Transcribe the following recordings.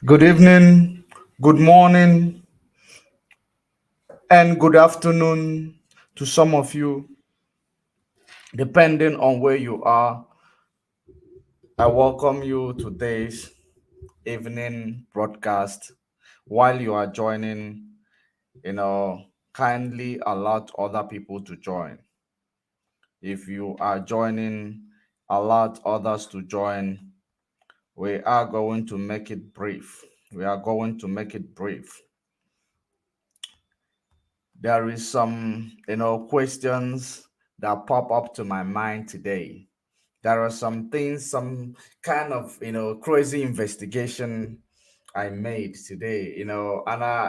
Good evening, good morning, and good afternoon to some of you, depending on where you are. I welcome you to today's evening broadcast. While you are joining, kindly allow other people to join. If you are joining, allow others to join. We are going to make it brief. We are going to make it brief. There is some, questions that pop up to my mind today. There are some things, some kind of, crazy investigation I made today, and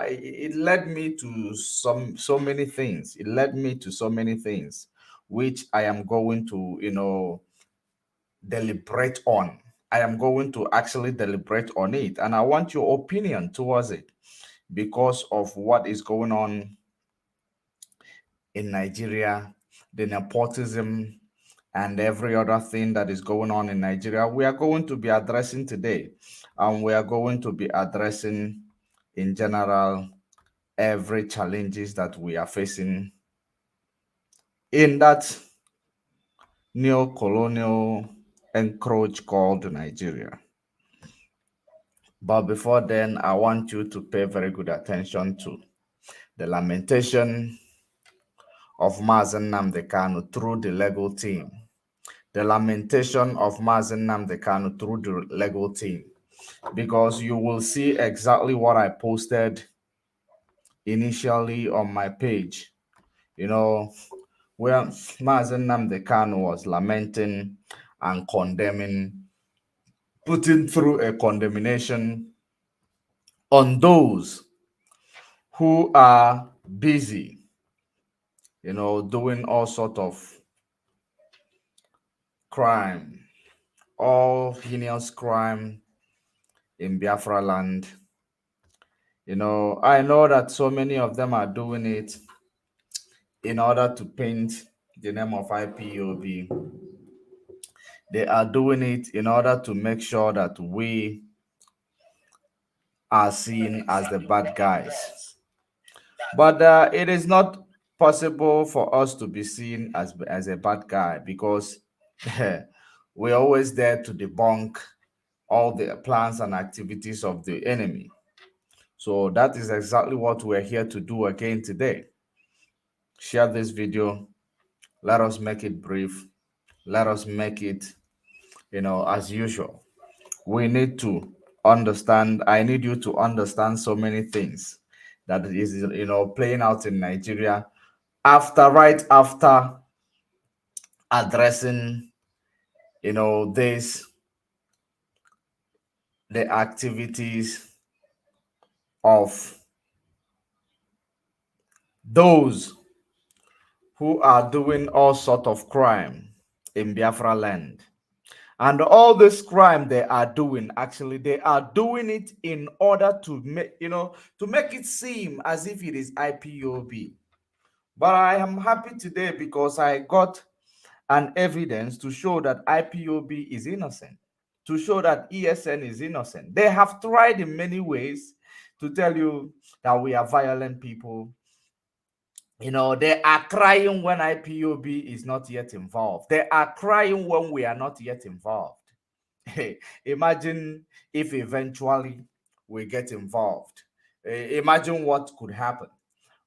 it led me to so many things. It led me to so many things, which I am going to, deliberate on. I am going to actually deliberate on it, and I want your opinion towards it because of what is going on in Nigeria, the nepotism, and every other thing that is going on in Nigeria. We are going to be addressing today, and we are going to be addressing in general every challenges that we are facing in that neo-colonial encroach called Nigeria. But before then, I want you to pay very good attention to the lamentation of MAZI NNAMDI KANU through the legal team. The lamentation of MAZI NNAMDI KANU through the legal team, because you will see exactly what I posted initially on my page, where MAZI NNAMDI KANU was lamenting and condemning, putting through a condemnation on those who are busy, doing all sort of crime, all heinous crime in Biafra land. I know that so many of them are doing it in order to paint the name of IPOB. They are doing it in order to make sure that we are seen as the bad guys. But it is not possible for us to be seen as a bad guy, because we're always there to debunk all the plans and activities of the enemy. So that is exactly what we're here to do again today. Share this video. Let us make it brief. Let us make it, as usual. We need to understand, I need you to understand so many things that is, playing out in Nigeria right after addressing, the activities of those who are doing all sort of crime in Biafra land. And all this crime they are doing, actually, they are doing it in order to make, to make it seem as if it is IPOB. But I am happy today because I got an evidence to show that IPOB is innocent, to show that ESN is innocent. They have tried in many ways to tell you that we are violent people. They are crying when IPOB is not yet involved. They are crying when we are not yet involved. Hey, imagine if eventually we get involved. Imagine what could happen.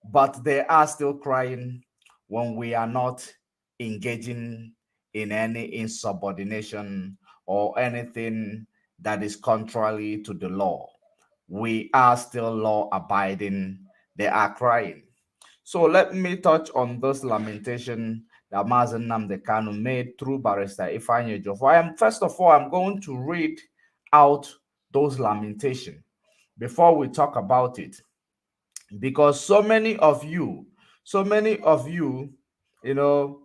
But they are still crying when we are not engaging in any insubordination or anything that is contrary to the law. We are still law abiding. They are crying. So let me touch on this lamentation that MAZI NNAMDI KANU made through Barrister Ifeanyi Ejiofor. First of all, I'm going to read out those lamentations before we talk about it, because so many of you, you know,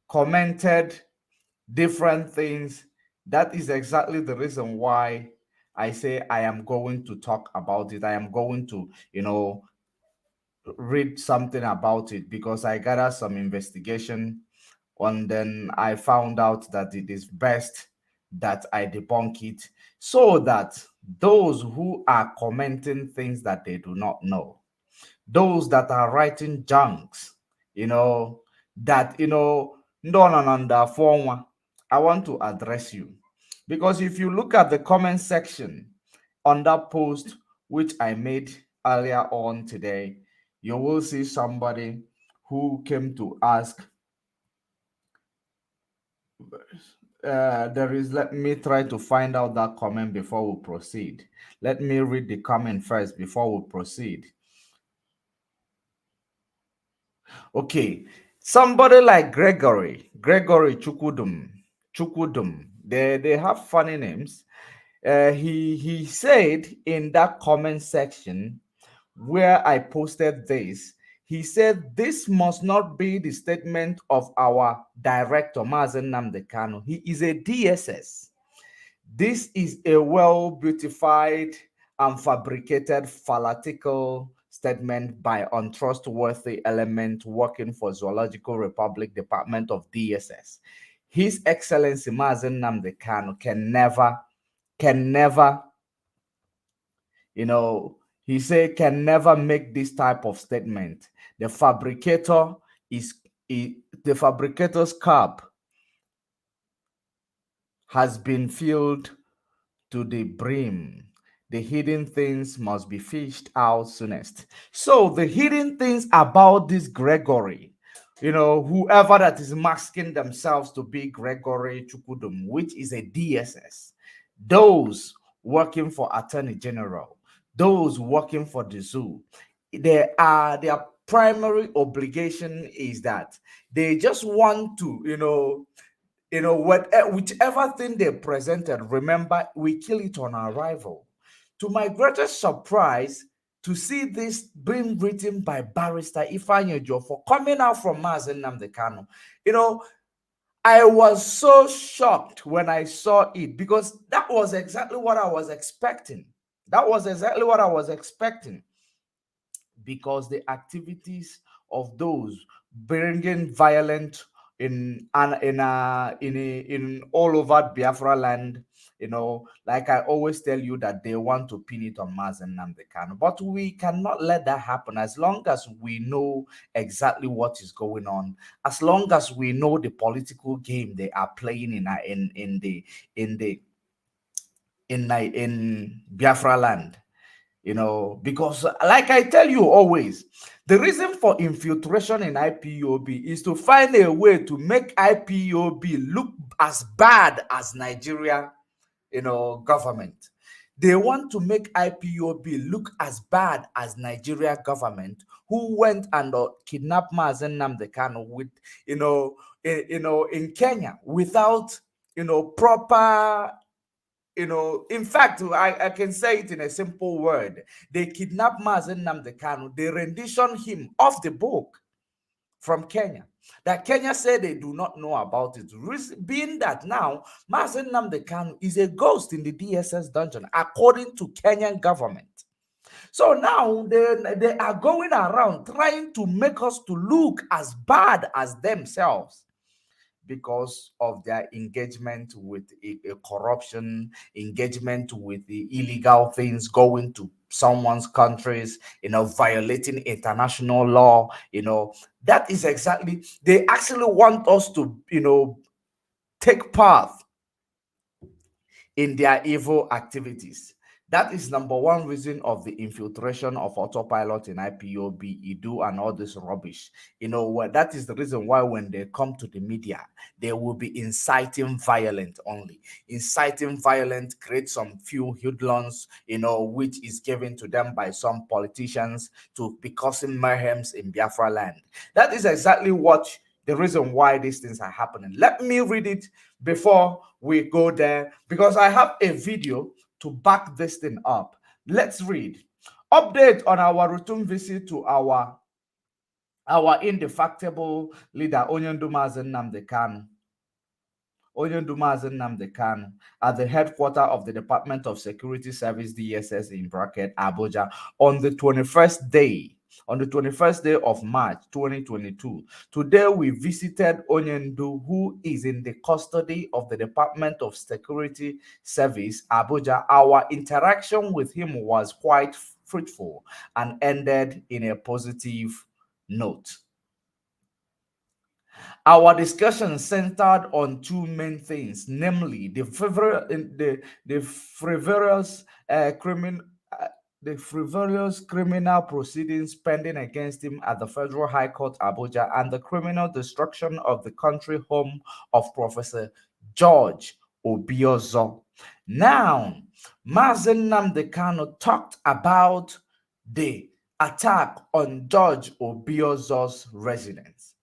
commented different things. That is exactly the reason why I say I am going to talk about it. I am going to, read something about it, because I gathered some investigation and then I found out that it is best that I debunk it, so that those who are commenting things that they do not know, those that are writing junks, that no under form, I want to address you. Because if you look at the comment section on that post which I made earlier on today, you will see somebody who came to ask. Let me try to find out that comment before we proceed. Let me read the comment first before we proceed. Okay, somebody like Gregory Chukudum, they have funny names. He said in that comment section where I posted this, he said this must not be the statement of our director MAZI NNAMDI KANU. He is a DSS. This is a well beautified and fabricated fallacical statement by untrustworthy element working for Zoological Republic Department of DSS. His Excellency MAZI NNAMDI KANU can never, he said, can never make this type of statement. The fabricator the fabricator's cup has been filled to the brim. The hidden things must be fished out soonest. So the hidden things about this Gregory, whoever that is masking themselves to be Gregory Chukudum, which is a DSS, those working for Attorney General, those working for the zoo, their primary obligation is that they just want to, whichever thing they presented, remember, we kill it on arrival. To my greatest surprise, to see this being written by Barrister Ifeanyi Ejiofor coming out from MAZI NNAMDI KANU, I was so shocked when I saw it, because that was exactly what I was expecting. Because the activities of those bringing violence in all over Biafra land, like I always tell you, that they want to pin it on MAZI NNAMDI KANU, but we cannot let that happen. As long as we know exactly what is going on, as long as we know the political game they are playing in Biafra land, because like I tell you always, the reason for infiltration in IPOB is to find a way to make IPOB look as bad as Nigeria, government. They want to make IPOB look as bad as Nigeria government, who went and kidnapped MAZI NNAMDI KANU with, in Kenya without, proper, in fact, I can say it in a simple word. They kidnapped MAZI NNAMDI KANU. They renditioned him off the book from Kenya. That Kenya said they do not know about it. Being that now, MAZI NNAMDI KANU is a ghost in the DSS dungeon, according to Kenyan government. So now they are going around trying to make us to look as bad as themselves, because of their engagement with a corruption, engagement with the illegal things, going to someone's countries, violating international law. That is exactly, they actually want us to, take part in their evil activities. That is number one reason of the infiltration of autopilot in IPOB, IDU, and all this rubbish. That is the reason why when they come to the media, they will be inciting violence only. Inciting violence, create some few hoodlums, which is given to them by some politicians to be causing mayhems in Biafra land. That is exactly the reason why these things are happening. Let me read it before we go there, because I have a video to back this thing up. Let's read. Update on our routine visit to our indefatigable leader, Onyendu Mazi Nnamdi Kanu. Onyendu Mazi Nnamdi Kanu at the headquarters of the Department of Security Service, DSS in bracket, Abuja, on the 21st day of March 2022. Today, we visited Onyendu, who is in the custody of the Department of Security Service, Abuja. Our interaction with him was quite fruitful and ended in a positive note. Our discussion centered on two main things, namely the frivolous criminal proceedings pending against him at the Federal High Court, Abuja, and the criminal destruction of the country home of Professor George Obiozo. Now, Mazi Nnamdi Kanu talked about the attack on George Obiozo's residence.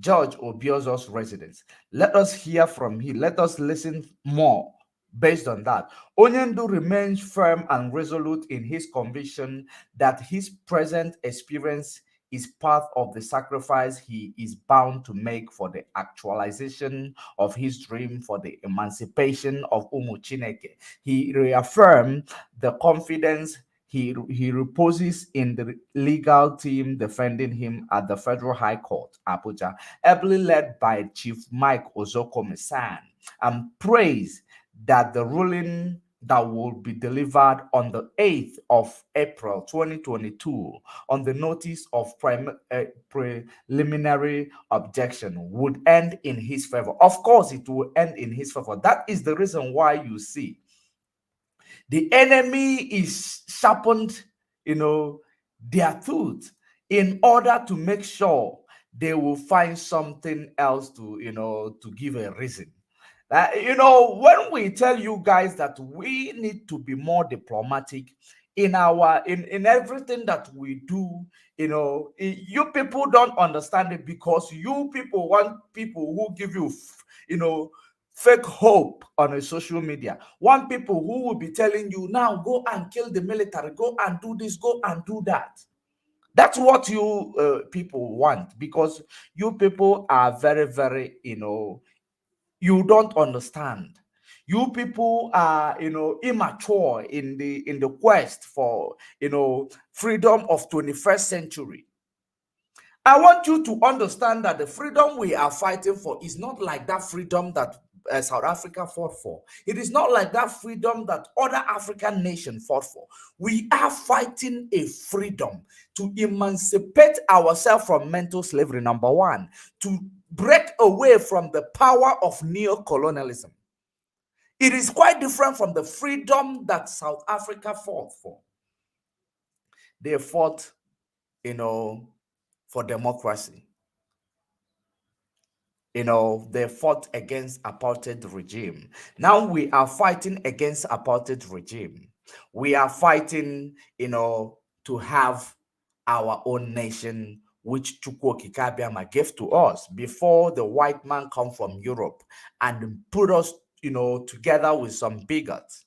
George Obiozo's residence. Let us hear from him. Let us listen more based on that. Onyendu remains firm and resolute in his conviction that his present experience is part of the sacrifice he is bound to make for the actualization of his dream for the emancipation of Umu Chineke. He reaffirmed the confidence he reposes in the legal team defending him at the Federal High Court, Abuja, ably led by Chief Mike Ozoko Mesan, and praised that the ruling that will be delivered on the 8th of April 2022 on the notice of preliminary objection would end in his favor. Of course, it will end in his favor. That is the reason why you see the enemy is sharpened, their tooth in order to make sure they will find something else to give a reason. When we tell you guys that we need to be more diplomatic in everything that we do, you people don't understand it, because you people want people who give you, fake hope on a social media. Want people who will be telling you, now go and kill the military, go and do this, go and do that. That's what you people want, because you people are very, very, you don't understand. You people are, immature in the quest for, freedom of 21st century. I want you to understand that the freedom we are fighting for is not like that freedom that South Africa fought for. It is not like that freedom that other African nations fought for. We are fighting a freedom to emancipate ourselves from mental slavery, number one, to break away from the power of neocolonialism. It is quite different from the freedom that South Africa fought for. They fought, for democracy. They fought against apartheid regime. Now we are fighting against apartheid regime. We are fighting, to have our own nation, which Chukwu Kikabiama gave to us before the white man come from Europe and put us, together with some bigots.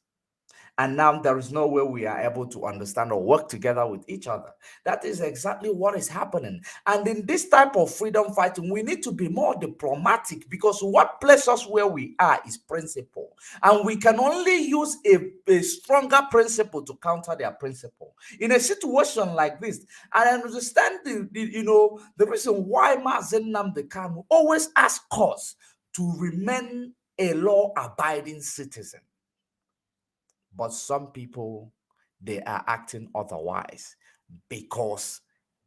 And now there is no way we are able to understand or work together with each other. That is exactly what is happening. And in this type of freedom fighting, we need to be more diplomatic, because what places us where we are is principle. And we can only use a stronger principle to counter their principle. In a situation like this, I understand the reason why Mazi Nnamdi Kanu always asks us to remain a law-abiding citizen. But some people, they are acting otherwise, because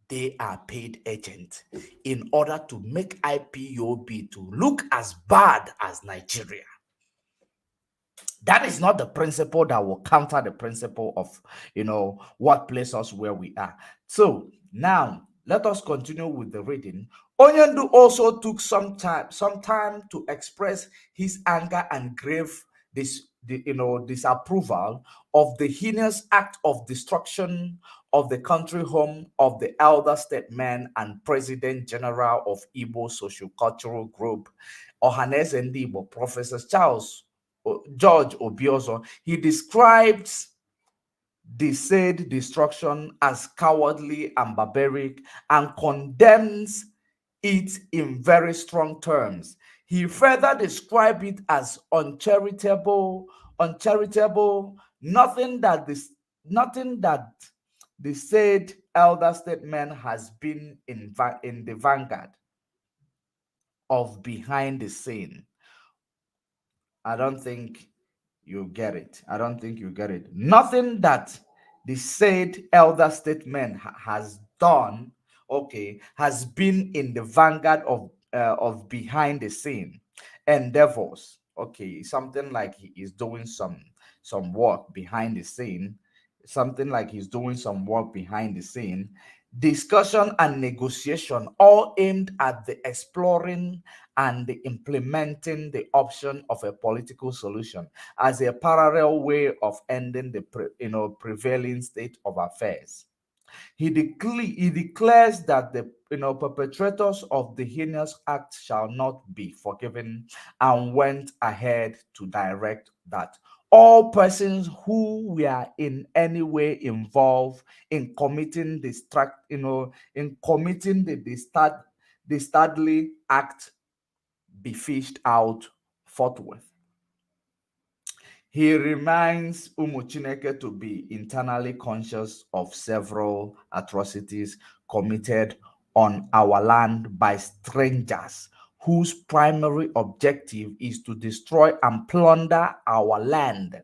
they are paid agents in order to make IPOB to look as bad as Nigeria. That is not the principle that will counter the principle of, what places us where we are. So now let us continue with the reading. Onyendu also took some time to express his anger and grave disapproval of the heinous act of destruction of the country home of the elder statesman and president general of Igbo social cultural group Ohaneze Ndị Igbo, Professor Charles George Obiozo. He describes the said destruction as cowardly and barbaric and condemns it in very strong terms. He further described it as uncharitable, nothing that the said elder statesman has been in the vanguard of behind the scene. I don't think you get it. I don't think you get it. Nothing that the said elder statesman has done, okay, has been in the vanguard of behind the scene endeavors. Okay, something like he is doing some work behind the scene, something like he's doing some work behind the scene. Discussion and negotiation, all aimed at the exploring and the implementing the option of a political solution as a parallel way of ending the prevailing state of affairs. He declares that the perpetrators of the heinous act shall not be forgiven, and went ahead to direct that all persons who were in any way involved in committing the Studley act be fished out forthwith. He reminds Umuchineke to be internally conscious of several atrocities committed on our land by strangers whose primary objective is to destroy and plunder our land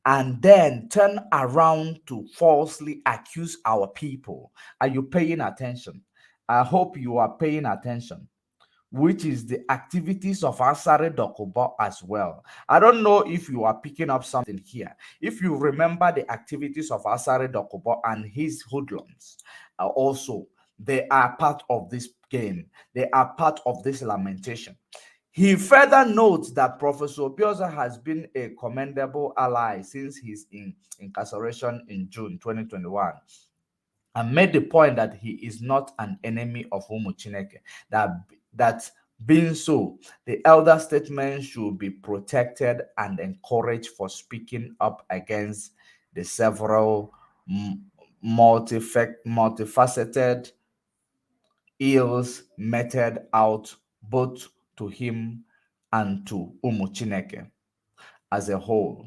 and then turn around to falsely accuse our people. Are you paying attention? I hope you are paying attention, which is the activities of Asare Dokubo as well. I don't know if you are picking up something here. If you remember the activities of Asare Dokubo and his hoodlums, also, they are part of this game. They are part of this lamentation. He further notes that Professor Obioza has been a commendable ally since his incarceration in June 2021, and made the point that he is not an enemy of Umuchineke, that being so, the elder statesman should be protected and encouraged for speaking up against the several multifaceted ills meted out both to him and to Umuchineke as a whole.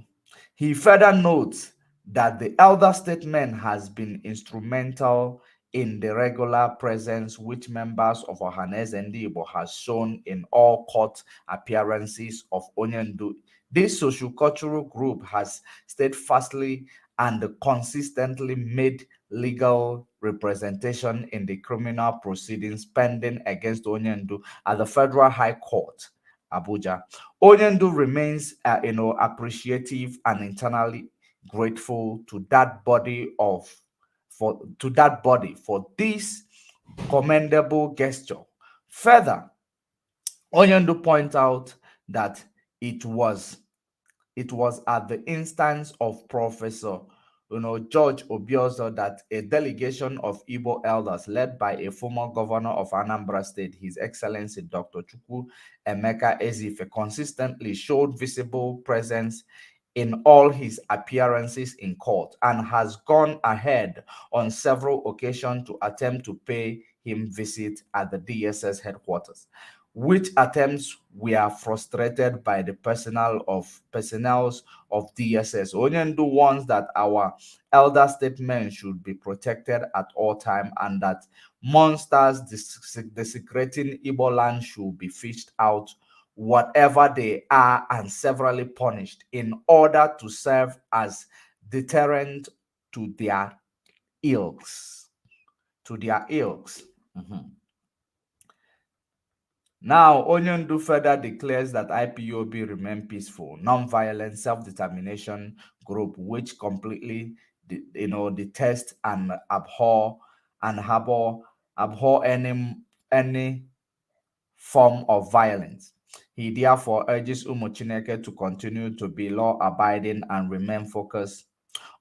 He further notes that the elder statesman has been instrumental in the regular presence which members of Ohaneze Ndị Igbo has shown in all court appearances of Onyendu. This socio-cultural group has steadfastly and consistently made legal representation in the criminal proceedings pending against Onyendu at the Federal High Court, Abuja. Onyendu remains, appreciative and internally grateful to that body for this commendable gesture. Further, Onyendu points out that it was at the instance of Professor George Obiozo that a delegation of Igbo elders led by a former governor of Anambra State, His Excellency Dr. Chukwu Emeka Ezife, consistently showed visible presence in all his appearances in court and has gone ahead on several occasions to attempt to pay him visit at the DSS headquarters, which attempts were frustrated by the personnel of DSS. Onyendu warns that our elder statesmen should be protected at all time and that monsters desecrating Igbo land should be fished out, whatever they are, and severally punished in order to serve as deterrent to their ills. Mhm. Now, Onyendu further declares that IPOB remain peaceful, non-violent, self-determination group which completely, detest and abhor any form of violence. He therefore urges Umuchineke to continue to be law-abiding and remain focused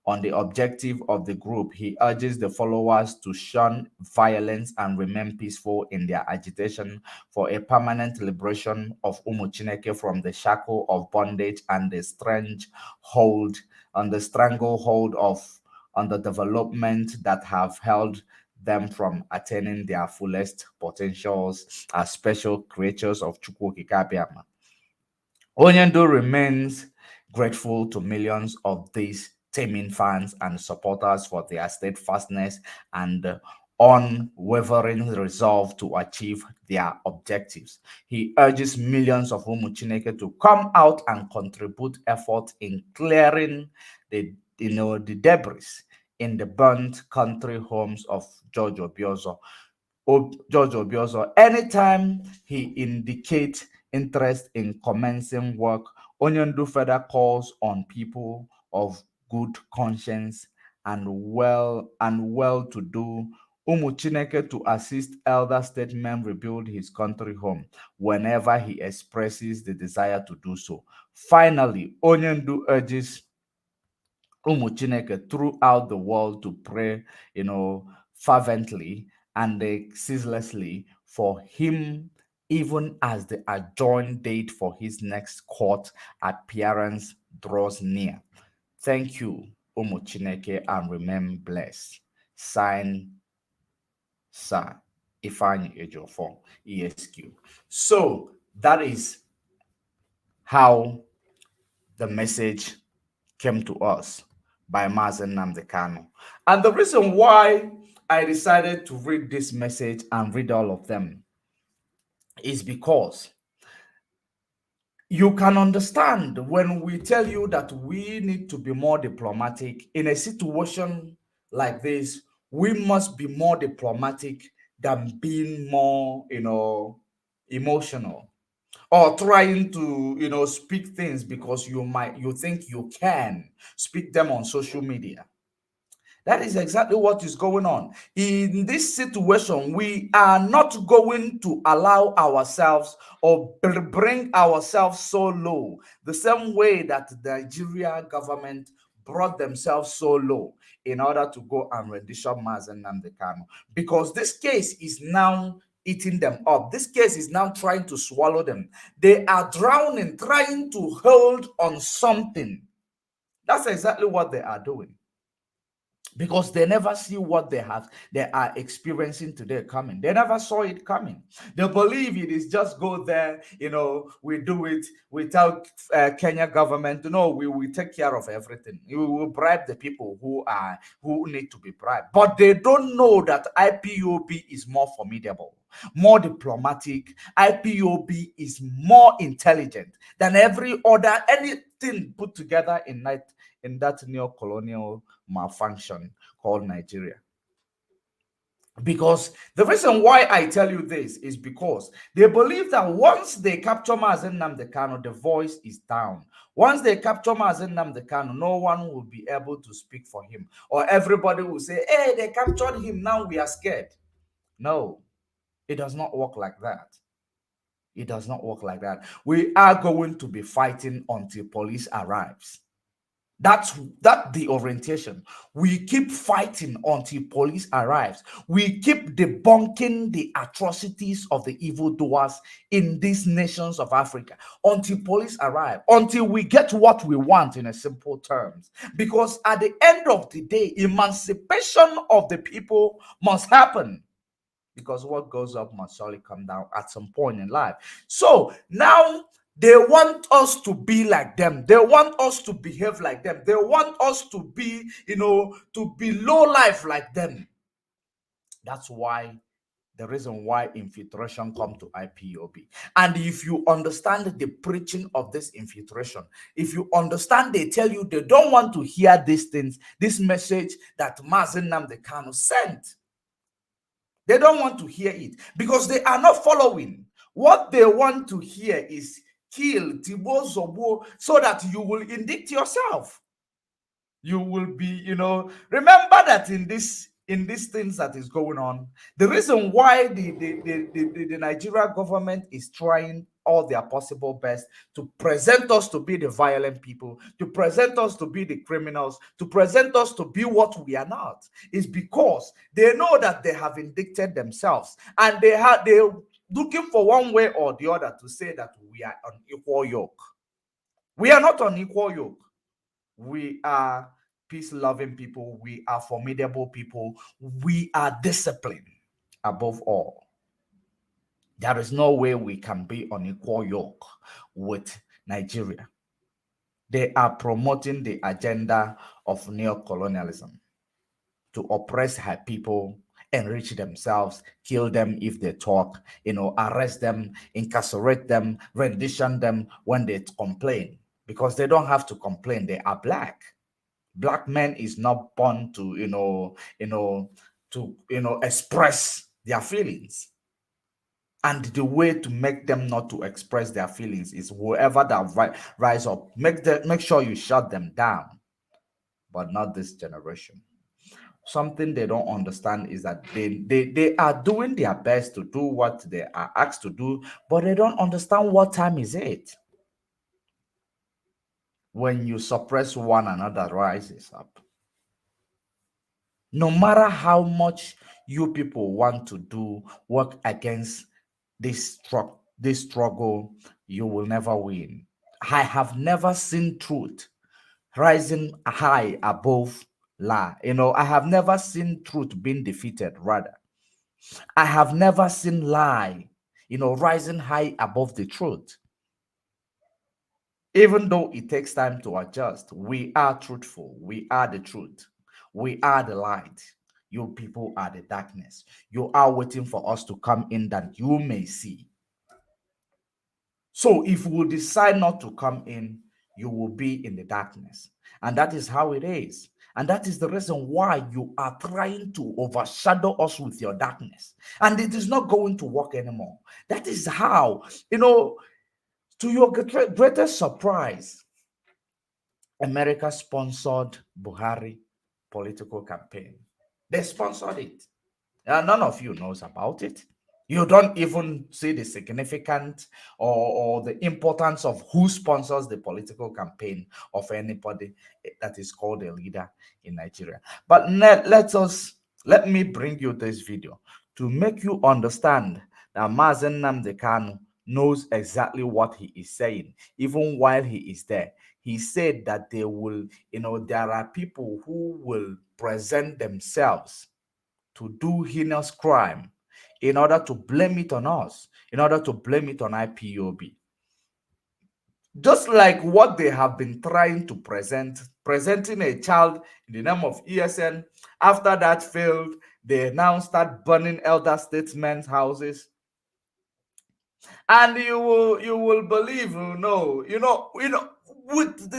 on the objective of the group. He urges the followers to shun violence and remain peaceful in their agitation for a permanent liberation of Umuchineke from the shackle of bondage and the stranglehold of underdevelopment that have held them from attaining their fullest potentials as special creatures of Chukwukikabiama. Onyendo remains grateful to millions of these teaming fans and supporters for their steadfastness and unwavering resolve to achieve their objectives. He urges millions of Umuchineke to come out and contribute effort in clearing the debris in the burnt country homes of George Obiozo. George Obiozo, anytime he indicates interest in commencing work, Onyendu further calls on people of good conscience and well-to-do Umuchineke to assist elder statesmen rebuild his country home whenever he expresses the desire to do so. Finally, Onyendu urges Umuchineke throughout the world to pray, fervently and ceaselessly for him, even as the adjourned date for his next court appearance draws near. Thank you, Umuchineke, and remain blessed. Sign, Sir Ifeanyi Ejiofor, ESQ. So that is how the message came to us by MAZI NNAMDI KANU. And the reason why I decided to read this message and read all of them is because you can understand when we tell you that we need to be more diplomatic in a situation like this. We must be more diplomatic than being more, emotional or trying to, speak things because you think you can speak them on social media. That is exactly what is going on. In this situation, we are not going to allow ourselves or bring ourselves so low, the same way that the Nigeria government brought themselves so low in order to go and rendition MAZI NNAMDI KANU. Because this case is now eating them up. This case is now trying to swallow them. They are drowning, trying to hold on something. That's exactly what they are doing, because they never see what they are experiencing today coming. They never saw it coming. They believe it is just go there, we do it without Kenya government. No, we will take care of everything. We will bribe the people who need to be bribed. But they don't know that IPOB is more formidable, more diplomatic. IPOB is more intelligent than anything put together in that neo-colonial malfunction called Nigeria. Because the reason why I tell you this is because they believe that once they capture MAZI NNAMDI KANU, the voice is down. Once they capture MAZI NNAMDI KANU, no one will be able to speak for him. Or everybody will say, hey, they captured him, now we are scared. No, it does not work like that. It does not work like that. We are going to be fighting until police arrives. That's the orientation. We keep fighting until police arrives. We keep debunking the atrocities of the evildoers in these nations of Africa until police arrive, until we get what we want, in a simple terms. Because at the end of the day, emancipation of the people must happen. Because what goes up must surely come down at some point in life. So now they want us to be like them. They want us to behave like them. They want us to be, to be low life like them. That's why the reason why infiltration come to IPOB. And if you understand the preaching of this infiltration, if you understand, they tell you they don't want to hear these things, this message that MAZI NNAMDI KANU sent. They don't want to hear it because they are not following. What they want to hear is kill Tibo Zobo so that you will indict yourself. You will be, remember that in these things that is going on, the reason why the Nigeria government is trying all their possible best to present us to be the violent people, to present us to be the criminals, to present us to be what we are not, is because they know that they have indicted themselves, and they're looking for one way or the other to say that we are on equal yoke. We are not on equal yoke. We are peace-loving people. We are formidable people. We are disciplined above all. There is no way we can be on equal yoke with Nigeria. They are promoting the agenda of neocolonialism to oppress her people, enrich themselves, kill them if they talk, arrest them, incarcerate them, rendition them when they complain, because they don't have to complain. They are black. Black men is not born to express their feelings, and the way to make them not to express their feelings is whoever that rise up, make sure you shut them down. But not this generation. Something they don't understand is that they are doing their best to do what they are asked to do, but they don't understand what time is it. When you suppress one, another rises up. No matter how much you people want to do work against this struggle, you will never win. I have never seen truth rising high above lie. I have never seen truth being defeated. Rather, I have never seen lie, rising high above the truth. Even though it takes time to adjust, we are truthful. We are the truth. We are the light. You people are the darkness. You are waiting for us to come in that you may see. So if we decide not to come in, you will be in the darkness. And that is how it is. And that is the reason why you are trying to overshadow us with your darkness. And it is not going to work anymore. That is how, to your greatest surprise, America sponsored Buhari political campaign. They sponsored it. None of you knows about it. You don't even see the significance or the importance of who sponsors the political campaign of anybody that is called a leader in Nigeria. But let me bring you this video to make you understand that MAZI NNAMDI KANU knows exactly what he is saying, even while he is there. He said that there are people who will present themselves to do heinous crime in order to blame it on us, in order to blame it on IPOB. Just like what they have been trying to presenting a child in the name of ESN. After that failed, they now start burning elder statesmen's houses. And you will believe, with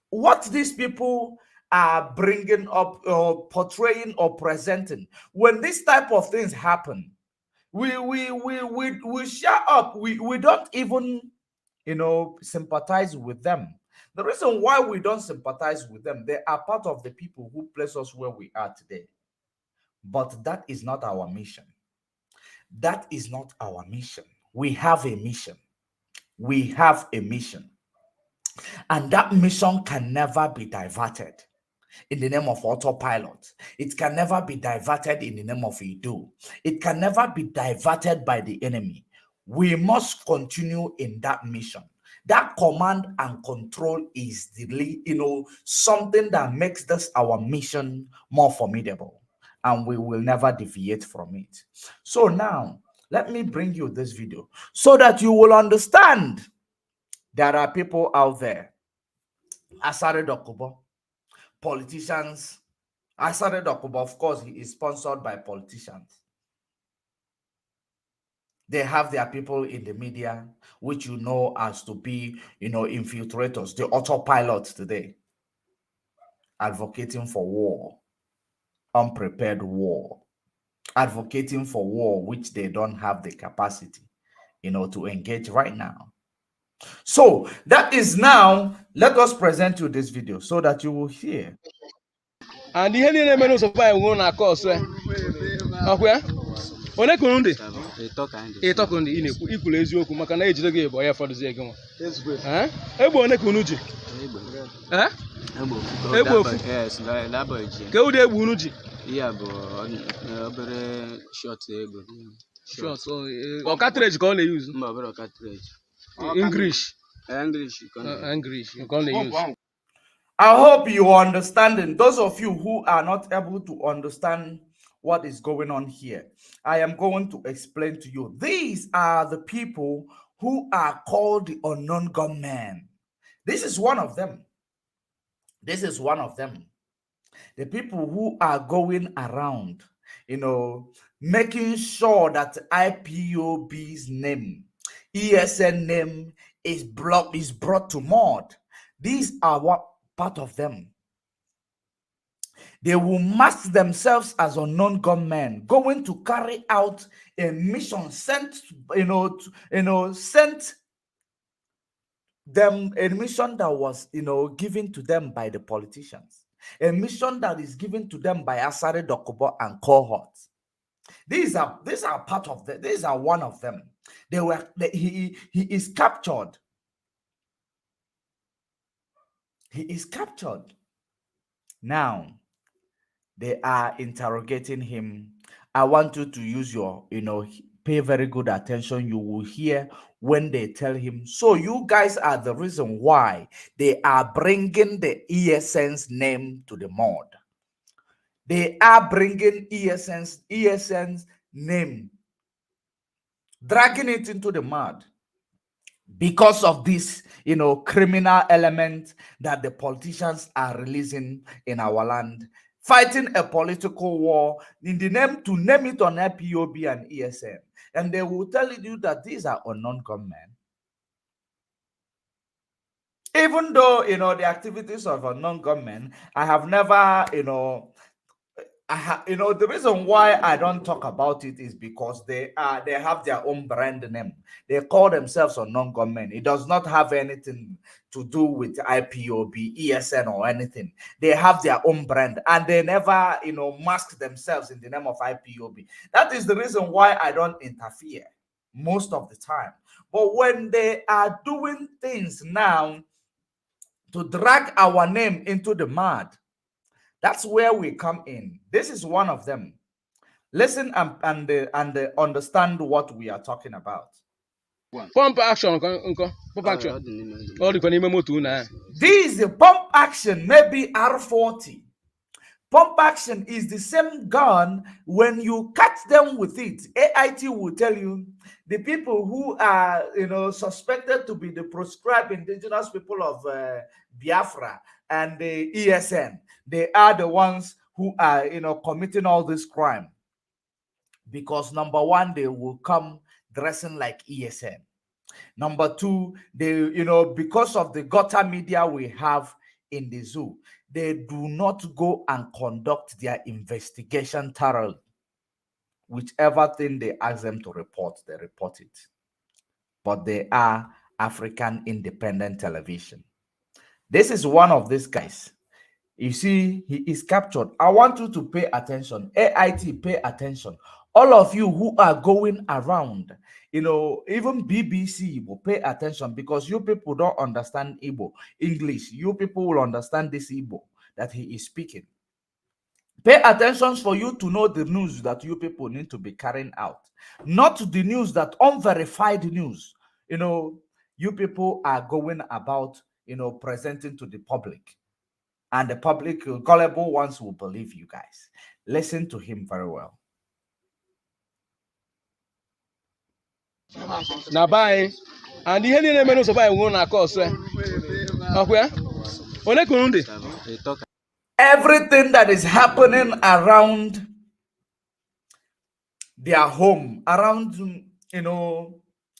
what these people are bringing up or portraying or presenting. When this type of things happen, we shut up. We don't even sympathize with them. The reason why we don't sympathize with them, they are part of the people who place us where we are today. But that is not our mission. That is not our mission. We have a mission. We have a mission. And that mission can never be diverted in the name of autopilot. It can never be diverted in the name of Idu. It can never be diverted by the enemy. We must continue in that mission. That command and control is something that makes this our mission more formidable, and we will never deviate from it. So now, let me bring you this video so that you will understand there are people out there. Asare Dokubo, politicians. Asare Dokubo, of course, he is sponsored by politicians. They have their people in the media, which you know as to be, infiltrators, the autopilots today, advocating for war, unprepared war, advocating for war, which they don't have the capacity. to engage right now. So that is now, let us present you this video so that you will hear. And the Henry Nemeno survive one course. Okay. One kundi. Talk on the equal eziokwu maka na ejide gị bụ ya fọdụzie gị nwa. Egbo one kunu ji. Egbo ofu. Ke ụdị egbo unu ji? Iya bụ obere short egbo. Short or cartridge ka ọ na-use. Mba obere cartridge. English. English ka ọ na-use. I hope you are understanding. Those of you who are not able to understand what is going on here, I am going to explain to you. These are the people who are called the unknown gunmen. This is one of them. This is one of them. The people who are going around, making sure that IPOB's name, ESN name is brought to mud. These are what part of them. They will mask themselves as unknown gunmen, going to carry out a mission sent them, a mission that was, given to them by the politicians, a mission that is given to them by Asare Dokubo and cohorts. These are part of them. These are one of them. He is captured. He is captured. Now, they are interrogating him. I want you to use your, pay very good attention. You will hear when they tell him, so you guys are the reason why they are bringing the ESN's name to the mud. They are bringing ESN's name, dragging it into the mud. Because of this, criminal element that the politicians are releasing in our land, fighting a political war in the name to name it on IPOB and ESN. And they will tell you that these are unknown gunmen. Even though, the activities of unknown gunmen, I have never, the reason why I don't talk about it is because they have their own brand name. They call themselves unknown gunmen. It does not have anything to do with IPOB, ESN, or anything. They have their own brand, and they never, mask themselves in the name of IPOB. That is the reason why I don't interfere most of the time. But when they are doing things now to drag our name into the mud, that's where we come in. This is one of them. Listen and understand what we are talking about. Pump action. Pump action. This pump action may be R40. Pump action is the same gun. When you catch them with it, AIT will tell you the people who are suspected to be the proscribed indigenous people of Biafra and the ESN. They are the ones who are committing all this crime. Because number one, they will come dressing like ESN. Number two, they because of the gutter media we have in the zoo, they do not go and conduct their investigation thoroughly. Whichever thing they ask them to report, they report it. But they are African Independent Television. This is one of these guys. You see, he is captured. I want you to pay attention. AIT, pay attention. All of you who are going around, even BBC will pay attention, because you people don't understand English. You people will understand this Igbo that he is speaking. Pay attention for you to know the news that you people need to be carrying out. Not the news that unverified news, you people are going about, presenting to the public. And the public, gullible ones, will believe you guys. Listen to him very well. Now bye. And the Henry Nemeno survive one course. Everything that is happening around their home, around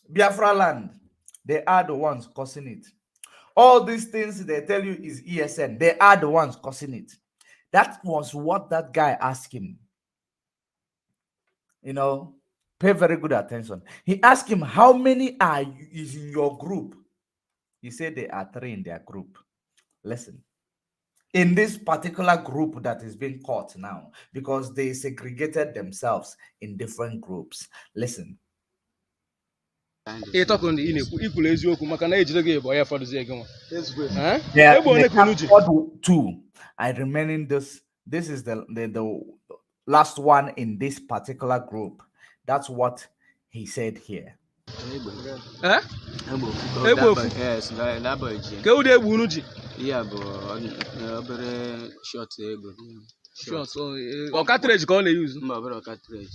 Biafra land, they are the ones causing it. All these things they tell you is ESN. They are the ones causing it. That was what that guy asked him. Pay very good attention. He asked him, how many is in your group? He said there are 3 in their group. Listen, in this particular group that is being caught now, because they segregated themselves in different groups. Listen. They captured 2. I remaining this is the last one in this particular group. That's what he said here. Yes, yeah, short ego. Short, or cartridge can they use? Cartridge.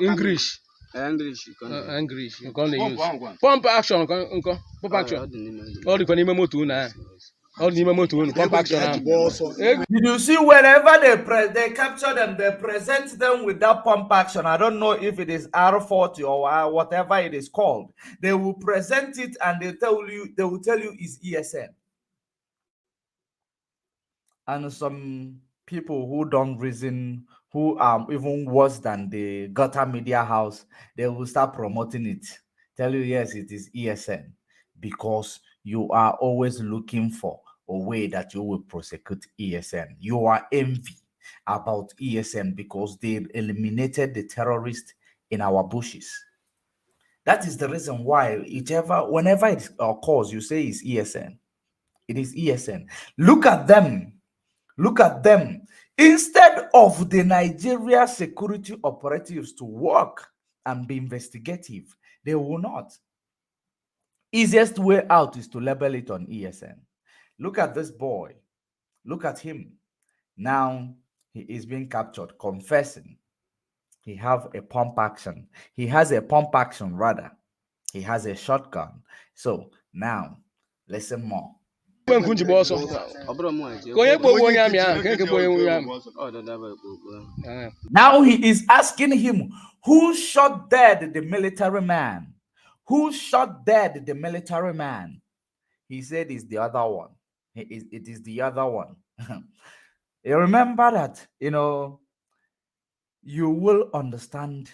English. English. English. You can use. Pump action. Pump action. All the name motor na. All the name motor. Pump action. Did you see whenever they capture them, they present them with that pump action? I don't know if it is R40 or whatever it is called. They will present it and they will tell you it's ESN. And some people who don't reason, who are even worse than the gutter media house, they will start promoting it. Tell you, yes, it is ESN, because you are always looking for a way that you will prosecute ESN. You are envy about ESN because they eliminated the terrorists in our bushes. That is the reason why whenever it occurs, you say it's ESN. It is ESN. Look at them. Look at them. Instead of the Nigeria security operatives to work and be investigative, they will not. Easiest way out is to label it on ESN. Look at this boy. Look at him. Now he is being captured, confessing. He have a pump action. He has a pump action rather. He has a shotgun. So now listen more. Now he is asking him, who shot dead the military man? Who shot dead the military man? He said it's the other one. It is the other one. You remember that, you will understand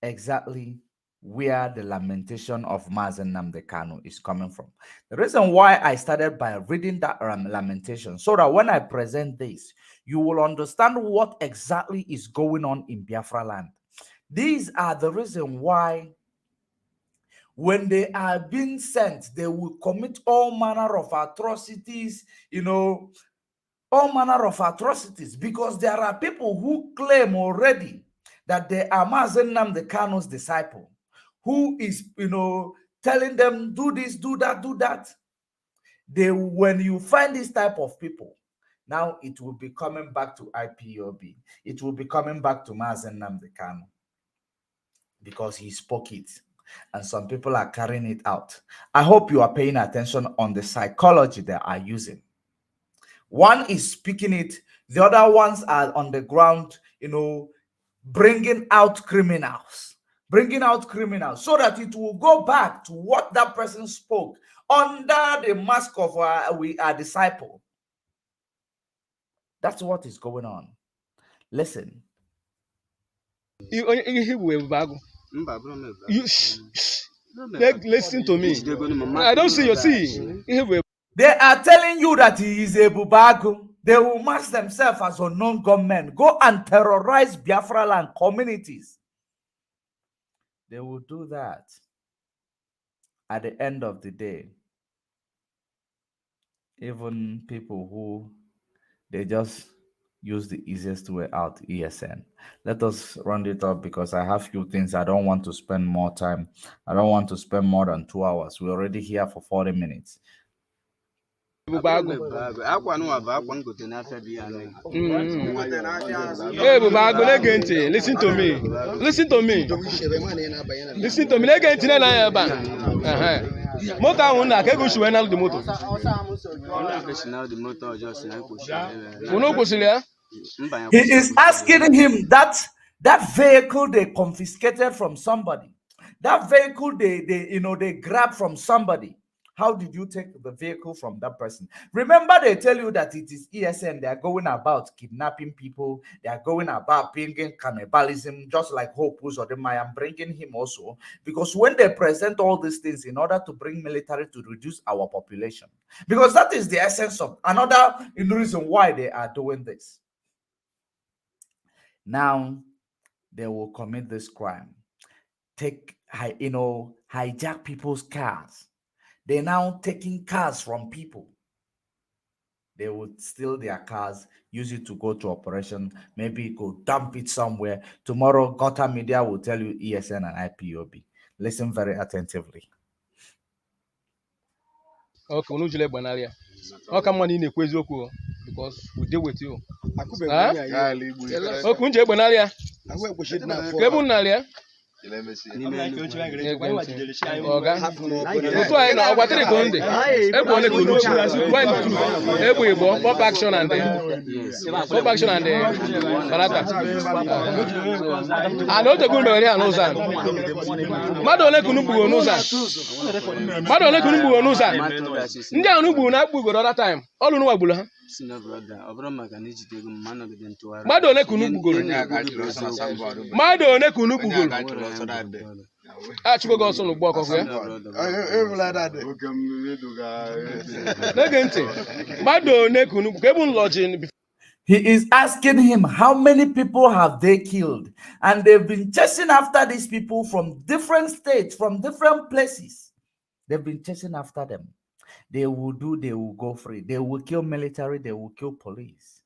exactly where the lamentation of MAZI NNAMDI KANU is coming from. The reason why I started by reading that lamentation, so that when I present this, you will understand what exactly is going on in Biafra land. These are the reason why when they are being sent, they will commit all manner of atrocities, all manner of atrocities, because there are people who claim already that they are MAZI NNAMDI KANU's disciple, who is, telling them, do this, do that, do that. When you find this type of people, now it will be coming back to IPOB. It will be coming back to MAZI NNAMDI KANU, because he spoke it. And some people are carrying it out. I hope you are paying attention on the psychology they are using. One is speaking it, the other ones are on the ground, bringing out criminals, so that it will go back to what that person spoke under the mask of we are disciple. That's what is going on. Listen. Listen to me. I don't see you. They are telling you that he is a bubago. They will mask themselves as unknown gunmen. Go and terrorize Biafra land communities. They will do that. At the end of the day, even people who they just use the easiest way out, ESN. Let us round it up, because I have few things. I don't want to spend more time. I don't want to spend more than 2 hours. We're already here for 40 minutes. Hey, listen to me. Listen to me. Listen to me. He is asking him that vehicle they confiscated from somebody, that vehicle they grabbed from somebody. How did you take the vehicle from that person? Remember, they tell you that it is ESN. They are going about kidnapping people. They are going about bringing cannibalism, just like Hope Uzodinma. I'm bringing him also. Because when they present all these things in order to bring military to reduce our population, because that is the essence of another reason why they are doing this. Now, they will commit this crime. Hijack people's cars. They're now taking cars from people. They would steal their cars, use it to go to operation, maybe go dump it somewhere. Tomorrow, Gotham Media will tell you ESN and IPOB. Listen very attentively. Okay, unujile banalia. Oka money na ekwu eziokwu because we deal with you. Okay, unje banalia. Kebu nalia. Oga. Otu anyị na ọgwatịrị ka ndị ebe ole ka unuchi ebe Igbo pop action and barata ana otegwu mere ya n'ụzọ mmadụ ole ka unu gburu n'ụzọ ndị ahụ gburu na akpụgoro ọda time ọlụ n'ụwa gburu ha mmadụ ole ka unu gbugoro He is asking him how many people have they killed, and they've been chasing after these people from different states, from different places. They've been chasing after them. They will go free. They will kill military, they will kill police.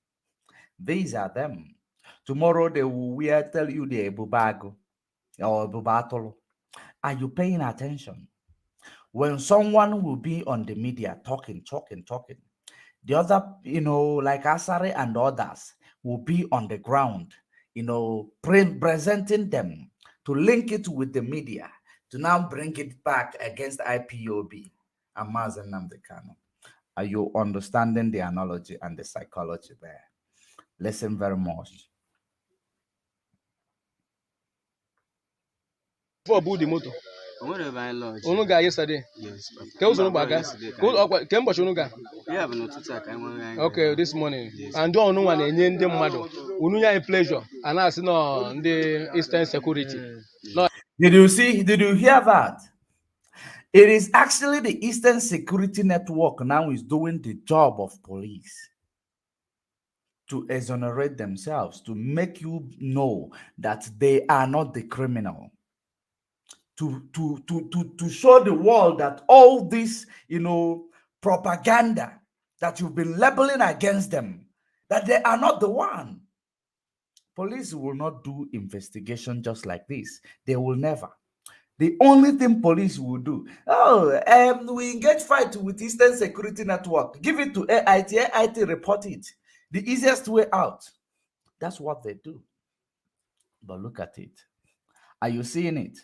These are them. Tomorrow they will tell you the Bubago or Bubatolo. Are you paying attention? When someone will be on the media talking, the other, like Asare and others will be on the ground, presenting them to link it with the media, to now bring it back against IPOB and MAZI and NNAMDI KANU. Are you understanding the analogy and the psychology there? Listen very much. For the motor. Onuga yesterday. Yes. Okay, this morning. Yes. And don't know one any mother. Unuya pleasure. And I see no the Eastern Security. No. Did you hear that? It is actually the Eastern Security Network now is doing the job of police to exonerate themselves, to make you know that they are not the criminal. To show the world that all this, propaganda that you've been labeling against them, that they are not the one. Police will not do investigation just like this. They will never. The only thing police will do, we engage fight with Eastern Security Network. Give it to AIT. AIT report it. The easiest way out. That's what they do. But look at it. Are you seeing it?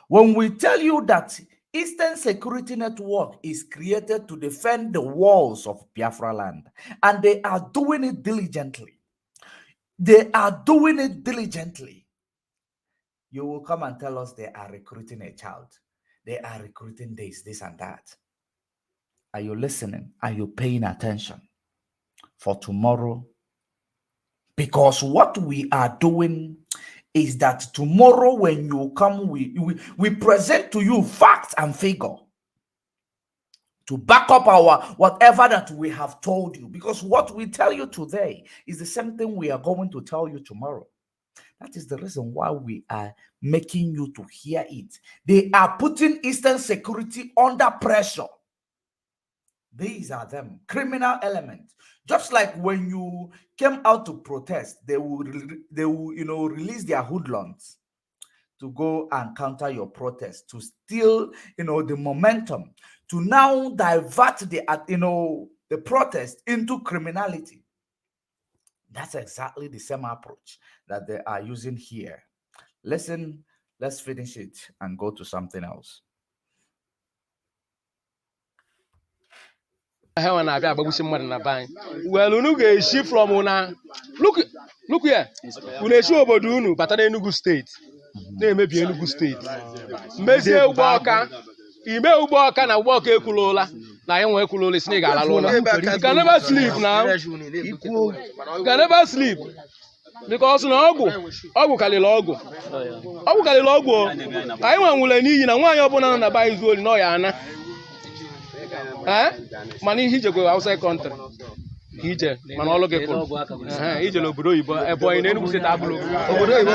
When we tell you that Eastern Security Network is created to defend the walls of Biafra land, and they are doing it diligently. They are doing it diligently. You will come and tell us they are recruiting a child. They are recruiting this and that. Are you listening? Are you paying attention for tomorrow? Because what we are doing is that tomorrow when you come, we present to you facts and figure to back up our whatever that we have told you. Because what we tell you today is the same thing we are going to tell you tomorrow. That is the reason why we are making you to hear it. They are putting Eastern Security under pressure. These are them, criminal elements. Just like when you came out to protest, they will release their hoodlums to go and counter your protest, to steal, the momentum, to now divert the protest into criminality. That's exactly the same approach that they are using here. Listen, let's finish it and go to something else. Well, she from una look here. Una show about Unu, but Enugu State. They may be Enugu State. Meze Waka, ime ugbo ọka na ugbo ọka ekwulola na anyị nwe ekwulola isi na ị ga-alala ụlọ. You can never sleep now. You can never sleep because na ọgwụ karịrị ọgwụ karịrị ọgwụ. Anyị nwe nwụrụ n'iyi na nwaanyị ọbụla nọ na be anyị zuo ori na ọ ya ana mana ihe ijekwe outside country ije mana ọlụ gị kwụrụ ije n'obodo oyibo Ebonyi na Enugu steeti abụrụ obodo oyibo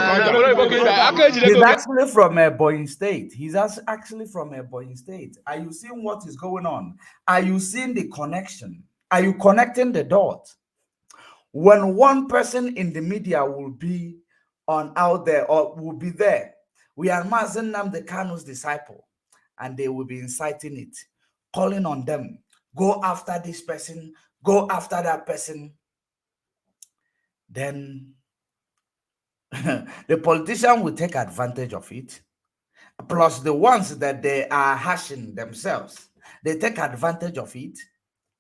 aka ejide He's actually from Ebonyi State. He's actually from Ebonyi State. Are you seeing what is going on? Are you seeing the connection? Are you connecting the dots? When one person in the media will be out there or will be there, we are MAZI NNAMDI KANU's disciple, and they will be inciting it, calling on them, go after this person, go after that person. Then the politician will take advantage of it. Plus the ones that they are hashing themselves, they take advantage of it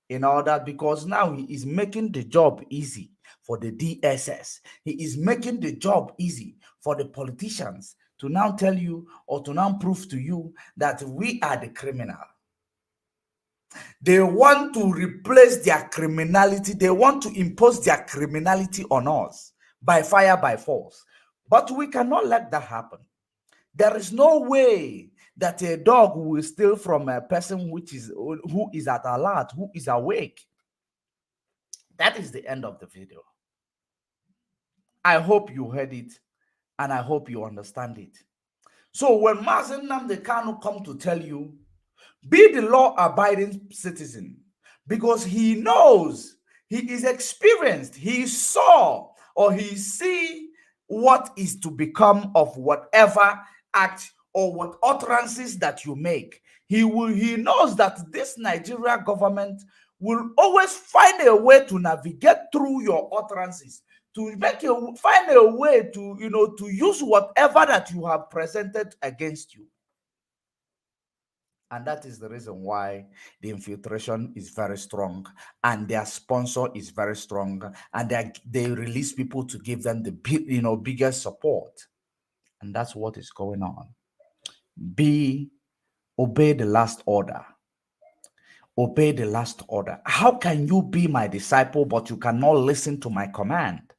in order, because now he is making the job easy for the DSS. He is making the job easy for the politicians to now tell you or to now prove to you that we are the criminal. They want to replace their criminality. They want to impose their criminality on us by fire, by force. But we cannot let that happen. There is no way that a dog will steal from a person who is at alert, who is awake. That is the end of the video. I hope you heard it and I hope you understand it. So when MAZI NNAMDI KANU come to tell you, be the law-abiding citizen, because he knows, he is experienced, he saw or he see what is to become of whatever act or what utterances that you make. He knows that this Nigeria government will always find a way to navigate through your utterances, to find a way to, to use whatever that you have presented against you. And that is the reason why the infiltration is very strong and their sponsor is very strong, and they release people to give them the biggest support. And that's what is going on. Obey the last order. Obey the last order. How can you be my disciple but you cannot listen to my command?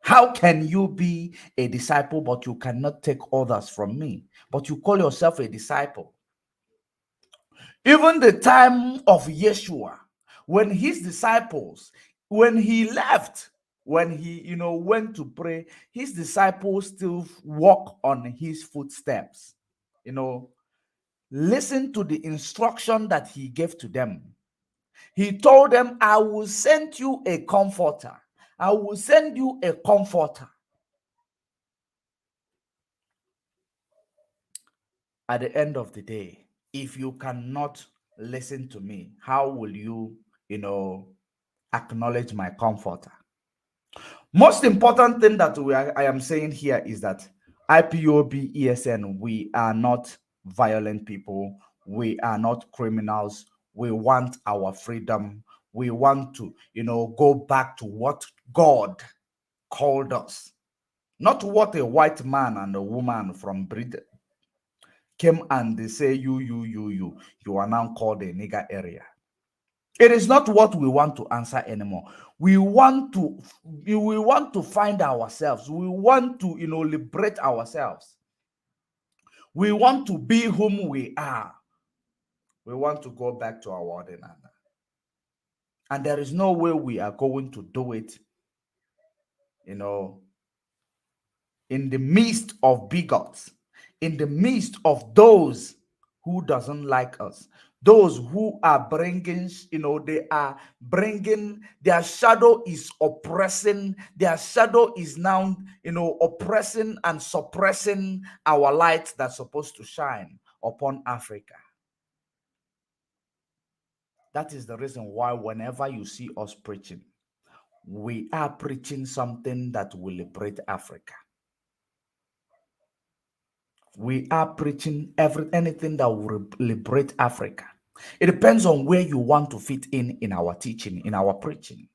How can you be a disciple but you cannot take orders from me, but you call yourself a disciple? Even the time of Yeshua, when his disciples, when he left, when he, went to pray, his disciples still walk on his footsteps. Listen to the instruction that he gave to them. He told them, I will send you a comforter. I will send you a comforter. At the end of the day, if you cannot listen to me, how will you, acknowledge my comforter? Most important thing that I am saying here is that IPOB, ESN, we are not violent people. We are not criminals. We want our freedom. We want to, go back to what God called us, not what a white man and a woman from Britain came and they say, you are now called a nigger area. It is not what we want to answer anymore. We want to find ourselves. We want to, liberate ourselves. We want to be whom we are. We want to go back to our ordinary. And there is no way we are going to do it, in the midst of bigots, in the midst of those who doesn't like us, those who are bringing, they are bringing, their shadow is oppressing, their shadow is now, oppressing and suppressing our light that's supposed to shine upon Africa. That is the reason why whenever you see us preaching, we are preaching something that will liberate Africa. We are preaching anything that will liberate Africa. It depends on where you want to fit in our teaching, in our preaching.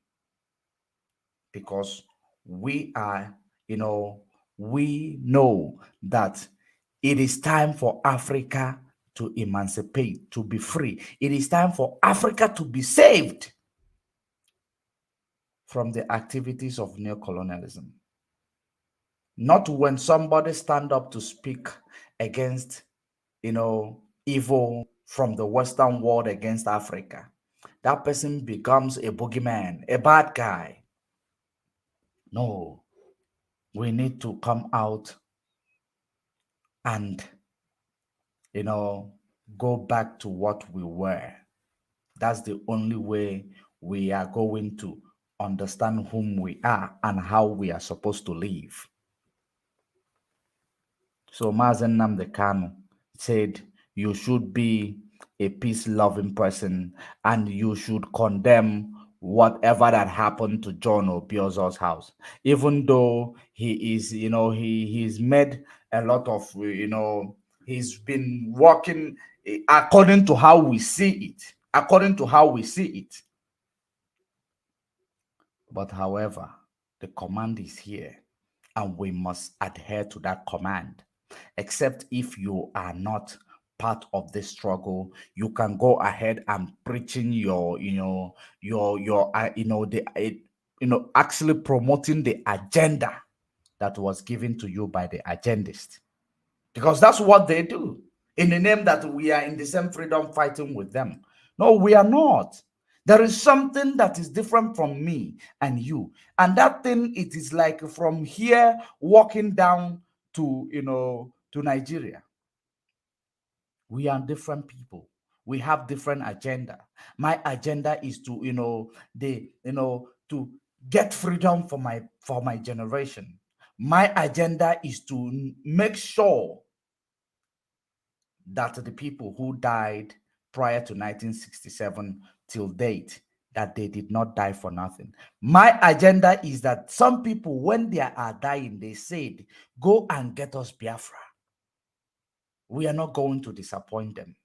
Because we are, we know that it is time for Africa to emancipate, to be free. It is time for Africa to be saved from the activities of neocolonialism. Not when somebody stand up to speak against, evil from the Western world against Africa. That person becomes a boogeyman, a bad guy. No, we need to come out and, go back to what we were. That's the only way we are going to understand whom we are and how we are supposed to live. So MAZI NNAMDI KANU said you should be a peace-loving person and you should condemn whatever that happened to John Obiozo's house. Even though he is, he's made a lot of, he's been working according to how we see it. According to how we see it. But however, the command is here and we must adhere to that command. Except if you are not part of this struggle, you can go ahead and preaching actually promoting the agenda that was given to you by the agendist. Because that's what they do. In the name that we are in the same freedom fighting with them. No, we are not. There is something that is different from me and you. And that thing, it is like from here walking down to, to Nigeria. We are different people. We have different agenda. My agenda is to, to get freedom for my generation. My agenda is to make sure that the people who died prior to 1967 till date, that they did not die for nothing. My agenda is that some people, when they are dying, they said, go and get us Biafra. We are not going to disappoint them.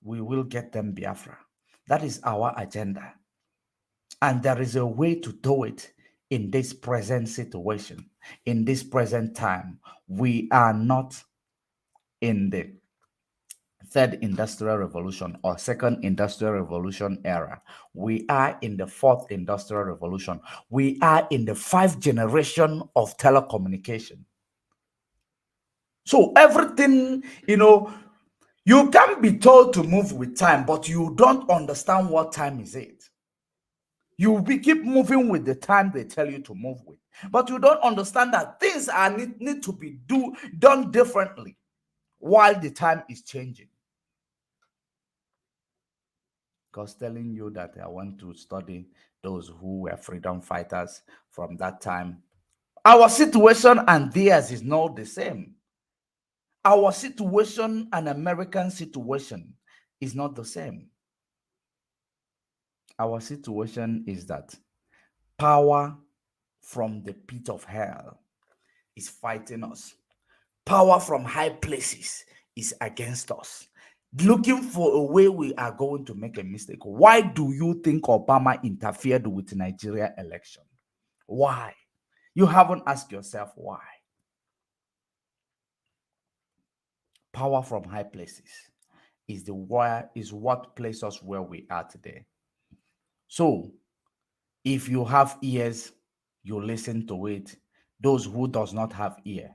We will get them Biafra. That is our agenda. And there is a way to do it in this present situation, in this present time. We are not in the third industrial revolution or second industrial revolution era. We are in the fourth industrial revolution. We are in the 5th generation of telecommunication. So everything, you can be told to move with time, but you don't understand what time is it. You keep moving with the time they tell you to move with, but you don't understand that things need to be done differently while the time is changing. Because telling you that I want to study those who were freedom fighters from that time, our situation and theirs is not the same. Our situation and American situation is not the same. Our situation is that power from the pit of hell is fighting us. Power from high places is against us, looking for a way we are going to make a mistake. Why do you think Obama interfered with the Nigeria election? Why? You haven't asked yourself why. Power from high places is what places us where we are today. So if you have ears, you listen to it. Those who does not have ear,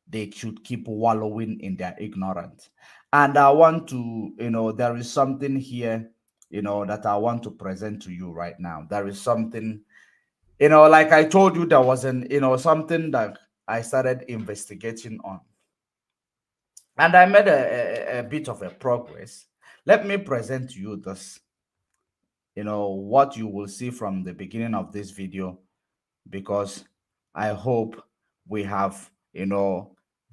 they should keep wallowing in their ignorance. And I want to, there is something here, that I want to present to you right now. There is something, like I told you, there was something that I started investigating on. And I made a bit of a progress. Let me present to you this, what you will see from the beginning of this video, because I hope we have,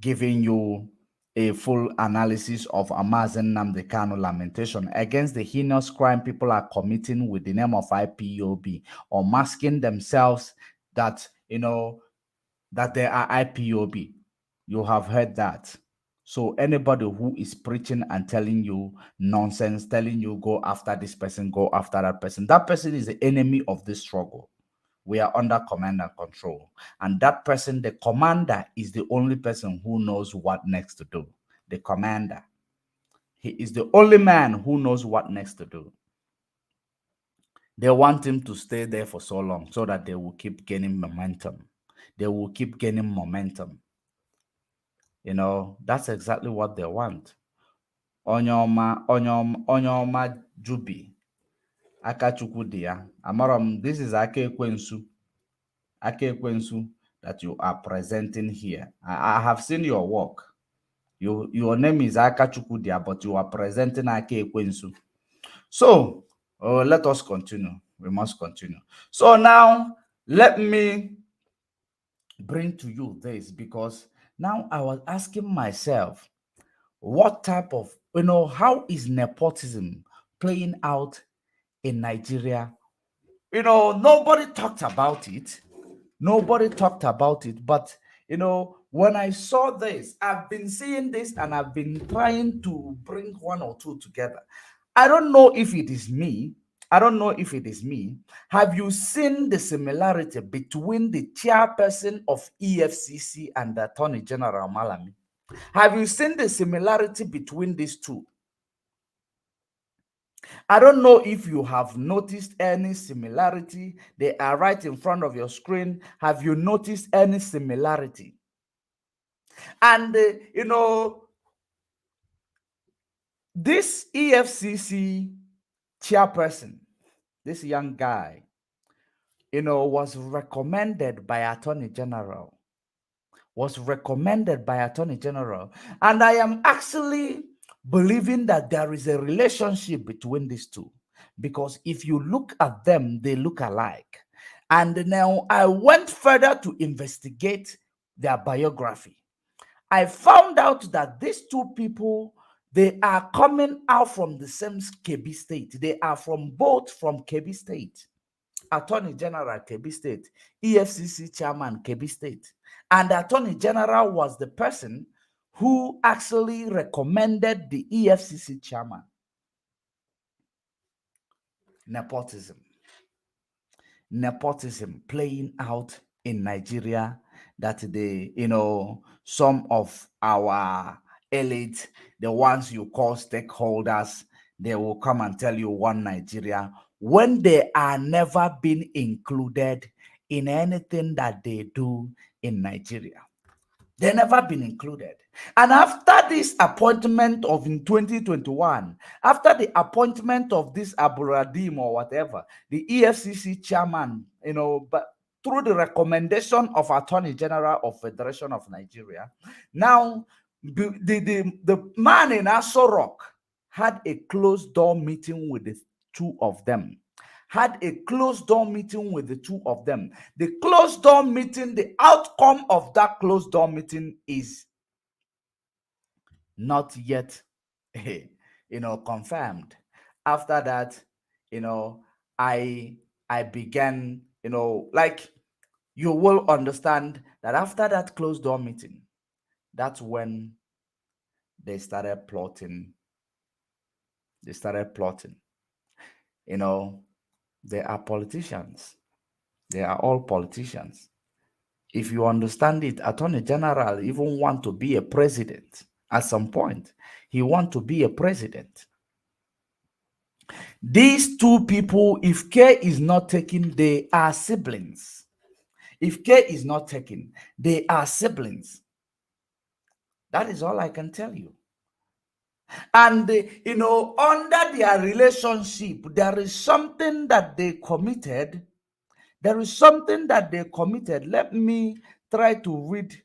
given you a full analysis of MAZI NNAMDI KANU lamentation against the heinous crime people are committing with the name of IPOB, or masking themselves that, that they are IPOB. You have heard that. So anybody who is preaching and telling you nonsense, telling you go after this person, go after that person is the enemy of this struggle. We are under command and control. And that person, the commander, is the only person who knows what next to do. The commander. He is the only man who knows what next to do. They want him to stay there for so long so that they will keep gaining momentum. They will keep gaining momentum. You know, that's exactly what they want. Onyoma Jubi, Akachukwu dia. Amaram, this is Ake Kwensu that you are presenting here. I have seen your work. Your name is Akachukwu dia, but you are presenting Ake Kwensu. So, let us continue. We must continue. So now, let me bring to you this, because now I was asking myself, what type of, how is nepotism playing out in Nigeria? Nobody talked about it. Nobody talked about it. But, when I saw this, I've been seeing this and I've been trying to bring one or two together. I don't know if it is me. I don't know if it is me. Have you seen the similarity between the chairperson of EFCC and the Attorney General Malami? Have you seen the similarity between these two? I don't know if you have noticed any similarity. They are right in front of your screen. Have you noticed any similarity? And, this EFCC chairperson, this young guy, was recommended by Attorney General. And I am actually believing that there is a relationship between these two, because if you look at them, they look alike. And now I went further to investigate their biography. I found out that these two people, they are coming out from the same Kebbi state. They are both from Kebbi state. Attorney General Kebbi State, EFCC Chairman Kebbi State. And the Attorney General was the person who actually recommended the EFCC Chairman. Nepotism playing out in Nigeria, that some of our elite, the ones you call stakeholders, they will come and tell you one Nigeria, when they are never been included in anything that they do in Nigeria. They never been included. And after this appointment of in 2021, after the appointment of this Aburadim or whatever, the EFCC chairman, but through the recommendation of Attorney General of Federation of Nigeria, now the man in Aso Rock had a closed door meeting with the two of them. The closed door meeting, the closed door meeting, the outcome of that closed door meeting is not yet confirmed. After that, I began, like, you will understand that after that closed door meeting, that's when they started plotting. They are politicians. They are all politicians. If you understand it, Attorney General even want to be a president at some point. He want to be a president. These two people, if care is not taken, they are siblings. If care is not taken, they are siblings. That is all I can tell you. And, under their relationship, there is something that they committed. Let me try to read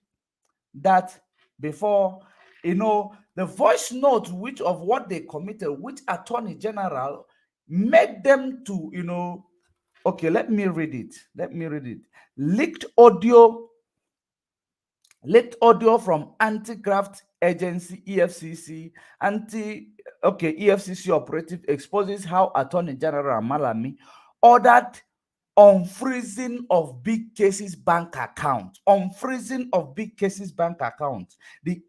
that before, the voice note of what they committed, which Attorney General made them to, okay, let me read it. Leaked audio from anti-graft agency EFCC, EFCC operative exposes how Attorney General Malami ordered unfreezing of big cases bank account. The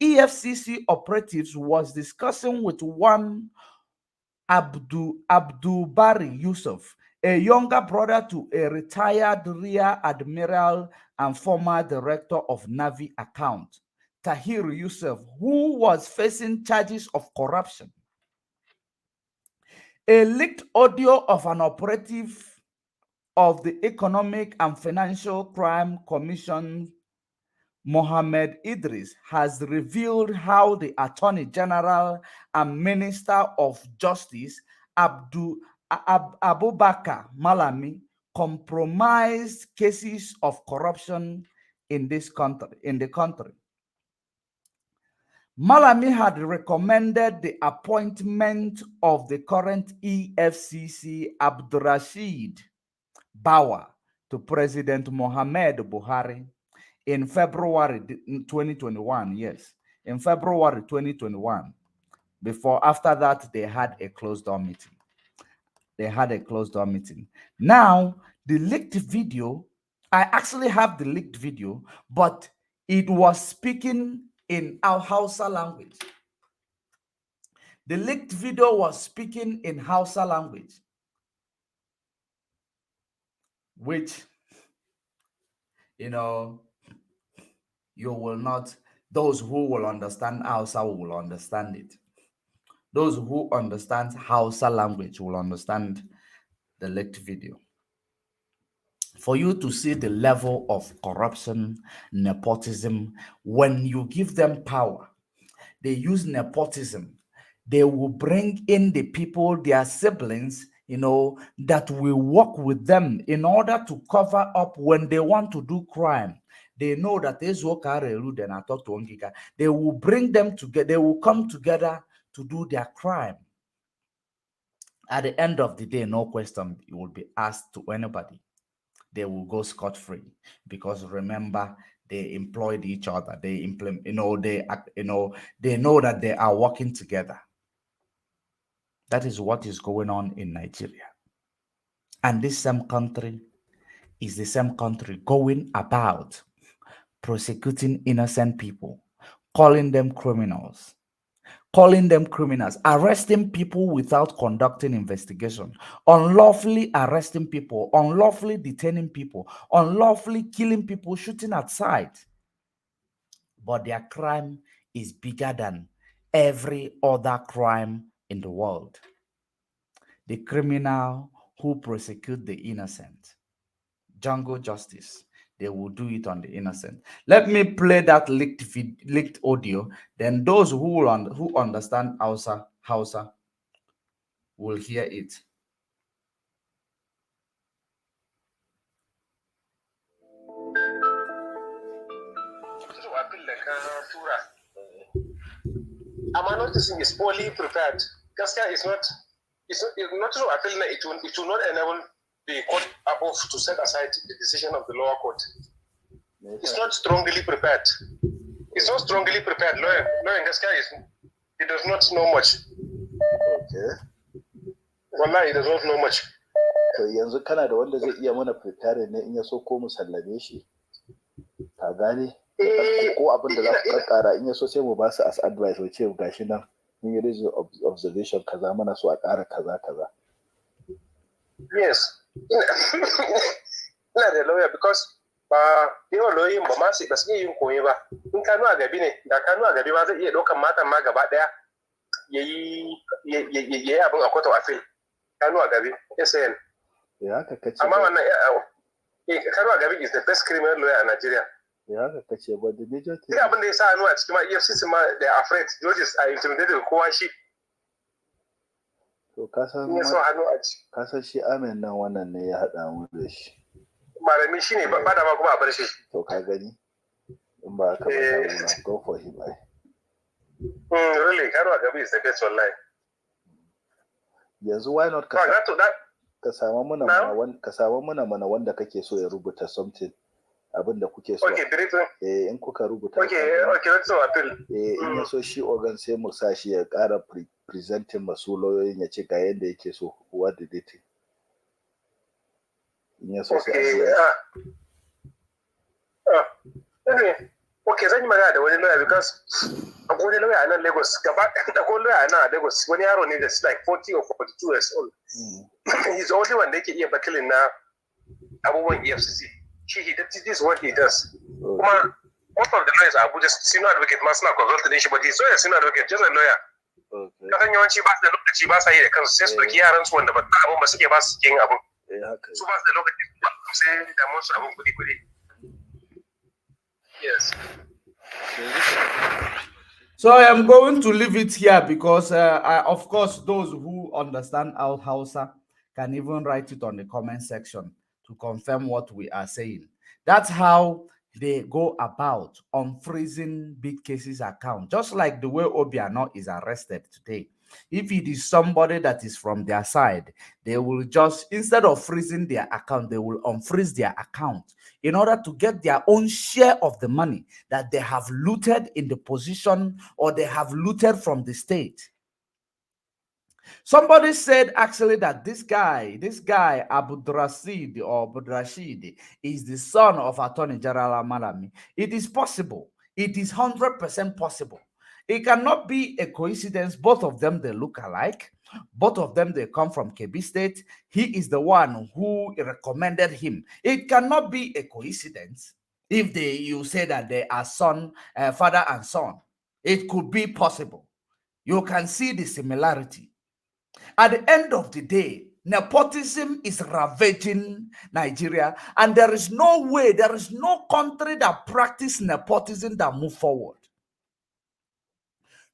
EFCC operatives was discussing with one Abdul Bari Yusuf, a younger brother to a retired Rear Admiral and former director of Navy account, Tahir Yusuf, who was facing charges of corruption. A leaked audio of an operative of the Economic and Financial Crime Commission, Mohammed Idris, has revealed how the Attorney General and Minister of Justice, Abubakar Malami, compromised cases of corruption in the country. Malami had recommended the appointment of the current EFCC Abdurrashid Bawa to President Mohamed Buhari in February 2021. Yes, in February 2021. After that, they had a closed-door meeting. Now, the leaked video, I actually have the leaked video, but it was speaking in our Hausa language. The leaked video was speaking in Hausa language, which, you know, you will not, those who will understand Hausa will understand it. Those who understand Hausa language will understand the leaked video. For you to see the level of corruption, nepotism, when you give them power, they use nepotism. They will bring in the people, their siblings, you know, that will work with them in order to cover up when they want to do crime. They know that they will bring them together, they will come together to do their crime. At the end of the day, no question will be asked to anybody. They will go scot-free, because remember, they employed each other. They implement, they know that they are working together. That is what is going on in Nigeria. And this same country is the same country going about prosecuting innocent people, calling them criminals, arresting people without conducting investigation, unlawfully arresting people, unlawfully detaining people, unlawfully killing people, shooting at sight. But their crime is bigger than every other crime in the world. The criminal who prosecute the innocent, jungle justice, they will do it on the innocent. Let me play that leaked audio. Then those who understand Hausa will hear it. I'm noticing is poorly prepared. Gaskiya is not so appeal. It will not enable the court above to set aside the decision of the lower court. It's not strongly prepared. It's not strongly prepared. Lawyer Gaskiya he does not know much. Okay. Wallahi, he does not know much. To yanzu kana da wanda zai iya mana prepare ne in ya so ko mu sallame shi. Ka gane? Ko abin da za su kakkara in ya so sai mu ba su as advice wace gashi nan mun yi reason observation kaza mana so a ƙara kaza. Yes. Ina da lawyer because ba yawan lauyoyin ba ma su iya yin koyi ba. In Kanu a gabi ne, da Kanu a gabi ma zai iya ɗaukan matan ma gaba ɗaya yayi abin a court of appeal. Kanu a gabi, SAN. Ya haka kace. Amma wannan Kanu a gabi is the best criminal lawyer in Nigeria. Ya haka kace, but the major thing. Abin da ya sa hannu a cikin ma EFCC ma they are afraid. Judges are intimidated kowa shi. To ka san shi Amen nan wannan ne ya haɗa mu da shi. Malami shi ne ba da ma kuma a bar shi. To ka gani? In ba ka ba go for him ai. Really, Kanu a gabi is the best wallahi. Yanzu why not ka samu mana mana wanda kake so ya rubuta something abin da kuke so. Okay, briefing. In kuka rubuta. Okay, let's go appeal. In ya so shi organ sai mu sa shi ya ƙara presenting masu lauyoyin ya ce ga yanda yake so what did it. In ya so sai Okay, zan yi magana da wani lawyer because akwai wani lawyer a nan Lagos akwai lawyer a nan Lagos wani yaro ne that's like 40 or 42 years old. He's the only one da yake iya battling na abubuwan EFCC. This is what he does. Kuma most of the lawyers are Abuja senior advocate, master consultant, but he's not a senior advocate, just a lawyer. kasan yawanci ba su da lokaci ba sa yi da kansu sai su ɗauki yaran su wanda ba ta abun ba suke ba su yin abun su ba su da lokaci ba sai damuwar su abun kuɗi. Yes. So I am going to leave it here because, of course, those who understand Al Hausa can even write it on the comment section to confirm what we are saying. That's how they go about unfreezing big cases account, just like the way Obiano is arrested today. If it is somebody that is from their side, they will just, instead of freezing their account, they will unfreeze their account in order to get their own share of the money that they have looted in the position or they have looted from the state. Somebody said actually that this guy, Abudrasid or Budrashid, is the son of Attorney General Malami. It is possible. It is 100% possible. It cannot be a coincidence. Both of them, they look alike. Both of them, they come from Kebbi State. He is the one who recommended him. It cannot be a coincidence if you say that they are father and son. It could be possible. You can see the similarity. At the end of the day, nepotism is ravaging Nigeria, and there is no way, there is no country that practices nepotism that move forward.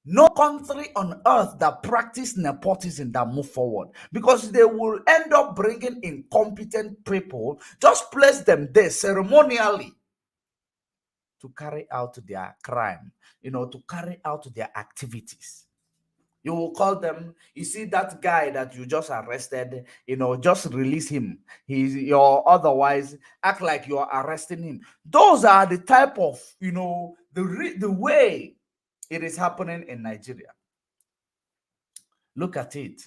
No country on earth that practice nepotism that move forward, because they will end up bringing incompetent people, just place them there ceremonially to carry out their crime, to carry out their activities. You will call them, you see that guy that you just arrested, just release him. Otherwise act like you're arresting him. Those are the type of, the way it is happening in Nigeria. Look at it.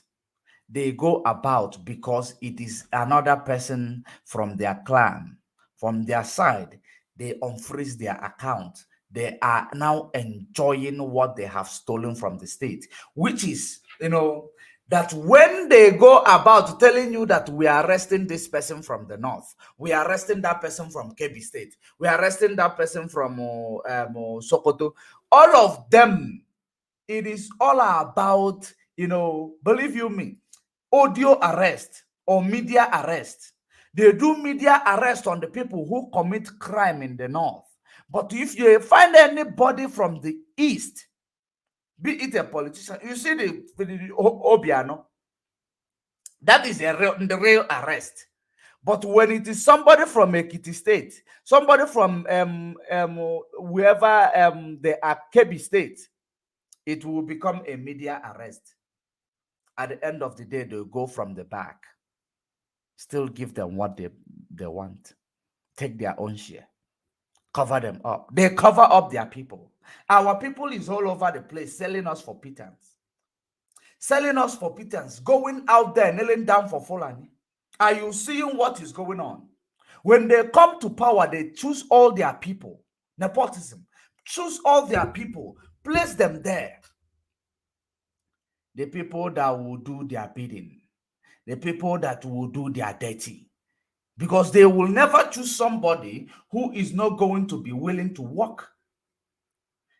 They go about because it is another person from their clan, from their side. They unfreeze their account. They are now enjoying what they have stolen from the state, which is, that when they go about telling you that we are arresting this person from the north, we are arresting that person from Kebbi State, we are arresting that person from Sokoto, all of them, it is all about, believe you me, audio arrest or media arrest. They do media arrest on the people who commit crime in the north. But if you find anybody from the east, be it a politician, you see the Obiano, that is the real arrest. But when it is somebody from Ekiti State, somebody from wherever they are, Kebbi State, it will become a media arrest. At the end of the day, they'll go from the back, still give them what they want, take their own share, cover them up. They cover up their people. Our people is all over the place selling us for pittance. Selling us for pittance, going out there, kneeling down for Fulani. Are you seeing what is going on? When they come to power, they choose all their people. Nepotism. Choose all their people. Place them there. The people that will do their bidding. The people that will do their dirty. Because they will never choose somebody who is not going to be willing to work.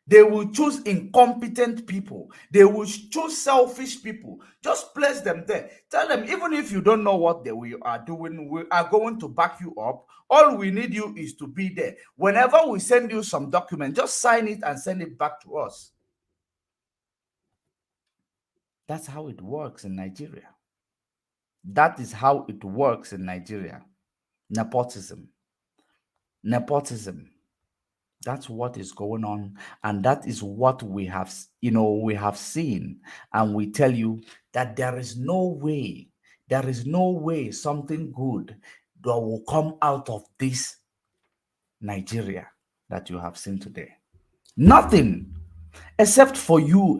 They will choose incompetent people. They will choose selfish people. Just place them there. Tell them, even if you don't know what we are doing, we are going to back you up. All we need you is to be there. Whenever we send you some document, just sign it and send it back to us. That's how it works in Nigeria. That is how it works in Nigeria. Nepotism. Nepotism. That's what is going on, and that is what we have seen, and we tell you that there is no way something good that will come out of this Nigeria that you have seen today. Nothing, except for you,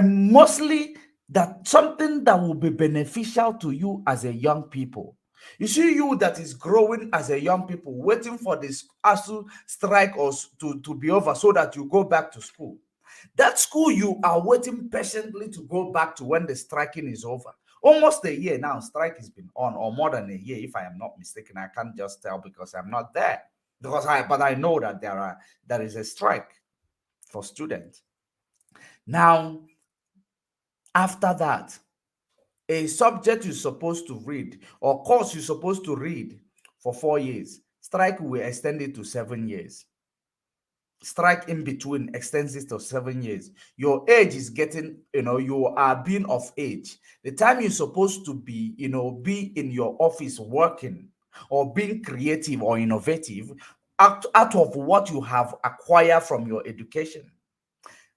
mostly that something that will be beneficial to you as a young people. You see, you that is growing as a young people, waiting for this ASU strike or to be over so that you go back to school. That school you are waiting patiently to go back to when the striking is over. Almost a year now, strike has been on, or more than a year, if I am not mistaken. I can't just tell because I'm not there. But I know that there is a strike for students. Now, After that, a subject you're supposed to read or course you're supposed to read for 4 years, strike will extend it to 7 years. Strike in between extends it to 7 years. Your age is getting, you are being of age. The time you're supposed to be, be in your office working or being creative or innovative out of what you have acquired from your education.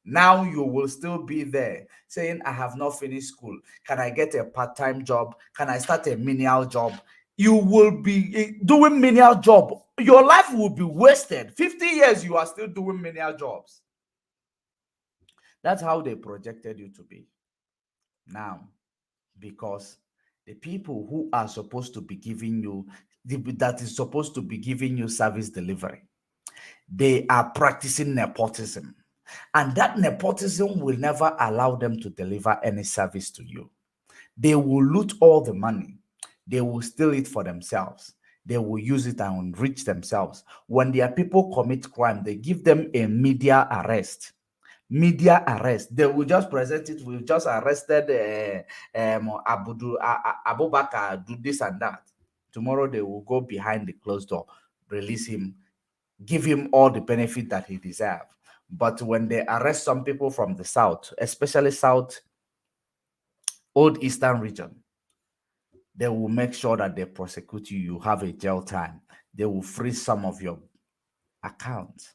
Now you will still be there saying, I have not finished school. Can I get a part-time job? Can I start a menial job? You will be doing menial job. Your life will be wasted. 50 years, you are still doing menial jobs. That's how they projected you to be. Now, because the people who are supposed to be giving you, that is supposed to be giving you service delivery, they are practicing nepotism. And that nepotism will never allow them to deliver any service to you. They will loot all the money. They will steal it for themselves. They will use it and enrich themselves. When their people commit crime, they give them a media arrest. Media arrest. They will just present it. We've just arrested Abubakar, do this and that. Tomorrow they will go behind the closed door, release him, give him all the benefit that he deserves. But when they arrest some people from the south, especially south, old eastern region, they will make sure that they prosecute you. You have a jail time. They will freeze some of your accounts.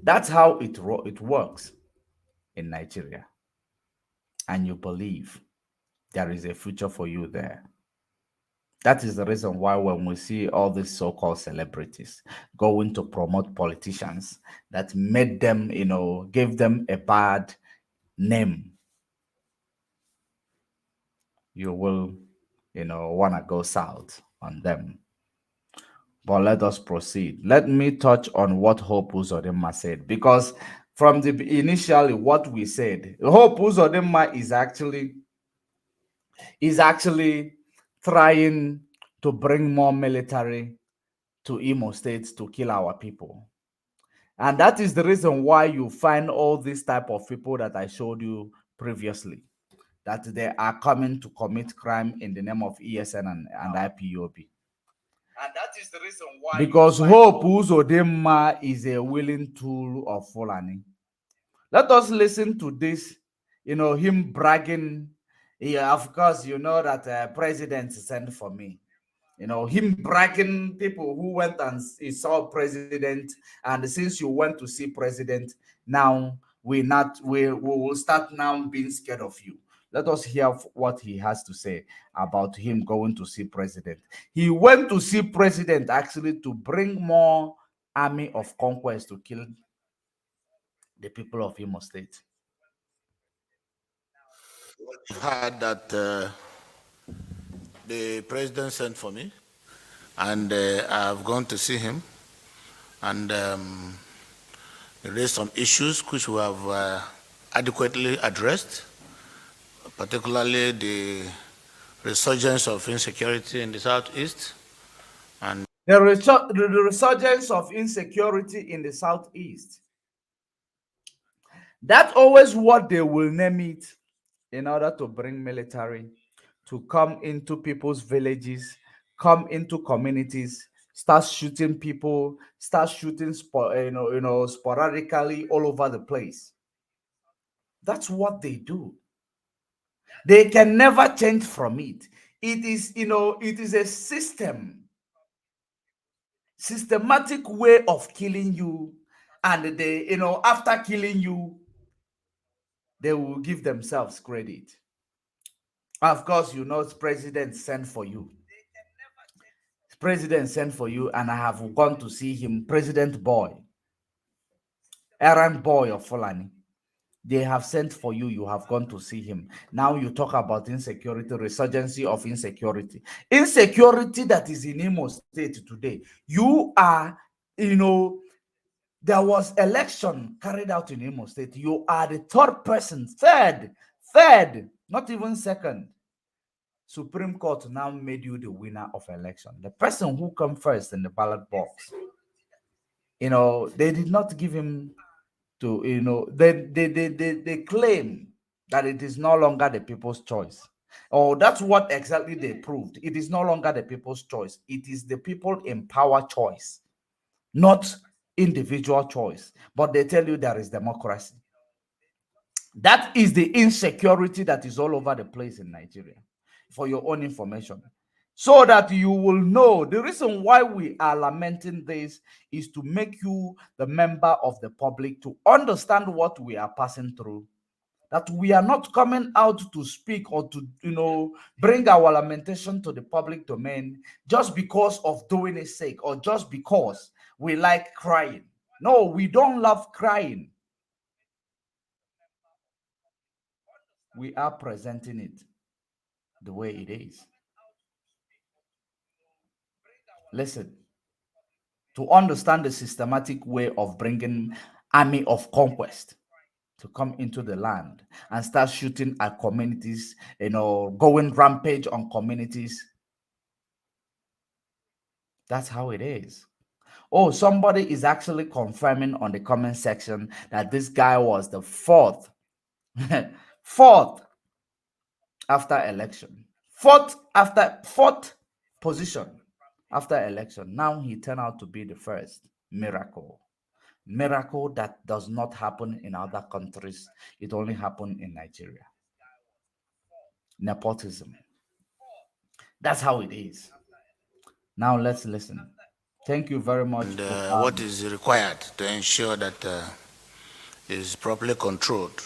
That's how it works in Nigeria. And you believe there is a future for you there. That is the reason why when we see all these so-called celebrities going to promote politicians that made them, gave them a bad name, you will, want to go south on them. But let us proceed. Let me touch on what Hope Uzodinma said, because from the initially what we said, Hope Uzodinma is actually trying to bring more military to Imo State to kill our people. And that is the reason why you find all these type of people that I showed you previously, that they are coming to commit crime in the name of ESN and IPOB. And that is the reason why, because Hope Uzodinma is a willing tool of Fulani. Let us listen to this, him bragging. Yeah, of course, that president sent for me. Him bragging people who went and saw president, and since you went to see president, now we will start now being scared of you. Let us hear what he has to say about him going to see president. He went to see president actually to bring more army of conquest to kill the people of Imo State. Heard that the president sent for me, and I've gone to see him, and raised some issues which we have adequately addressed, particularly the resurgence of insecurity in the southeast, and the resurgence of insecurity in the southeast. That's always what they will name it, in order to bring military to come into people's villages, come into communities, start shooting people, start shooting sporadically all over the place. That's what they do. They can never change from it. It is, it is a systematic way of killing you, and they, after killing you, they will give themselves credit. Of course, president sent for you. President sent for you, and I have gone to see him. President boy, errand boy of Fulani. They have sent for you. You have gone to see him. Now you talk about insecurity, resurgency of insecurity. Insecurity that is in Imo State today. You are, there was election carried out in Imo State. You are the third person, third, not even second. Supreme Court now made you the winner of election. The person who come first in the ballot box, they did not give him to, they claim that it is no longer the people's choice. Oh, that's what exactly they proved. It is no longer the people's choice. It is the people in power choice, not individual choice. But they tell you there is democracy. That is the insecurity that is all over the place in Nigeria, for your own information. So that you will know the reason why we are lamenting this is to make you the member of the public to understand what we are passing through. That we are not coming out to speak or to, bring our lamentation to the public domain just because of doing it sake or just because we like crying. No, we don't love crying. We are presenting it the way it is. Listen, to understand the systematic way of bringing army of conquest to come into the land and start shooting at communities, going rampage on communities. That's how it is. Oh, somebody is actually confirming on the comment section that this guy was the fourth after election. Fourth position after election. Now he turned out to be the first. Miracle that does not happen in other countries. It only happened in Nigeria. Nepotism. That's how it is. Now let's listen. Thank you very much. And what is required to ensure that is properly controlled.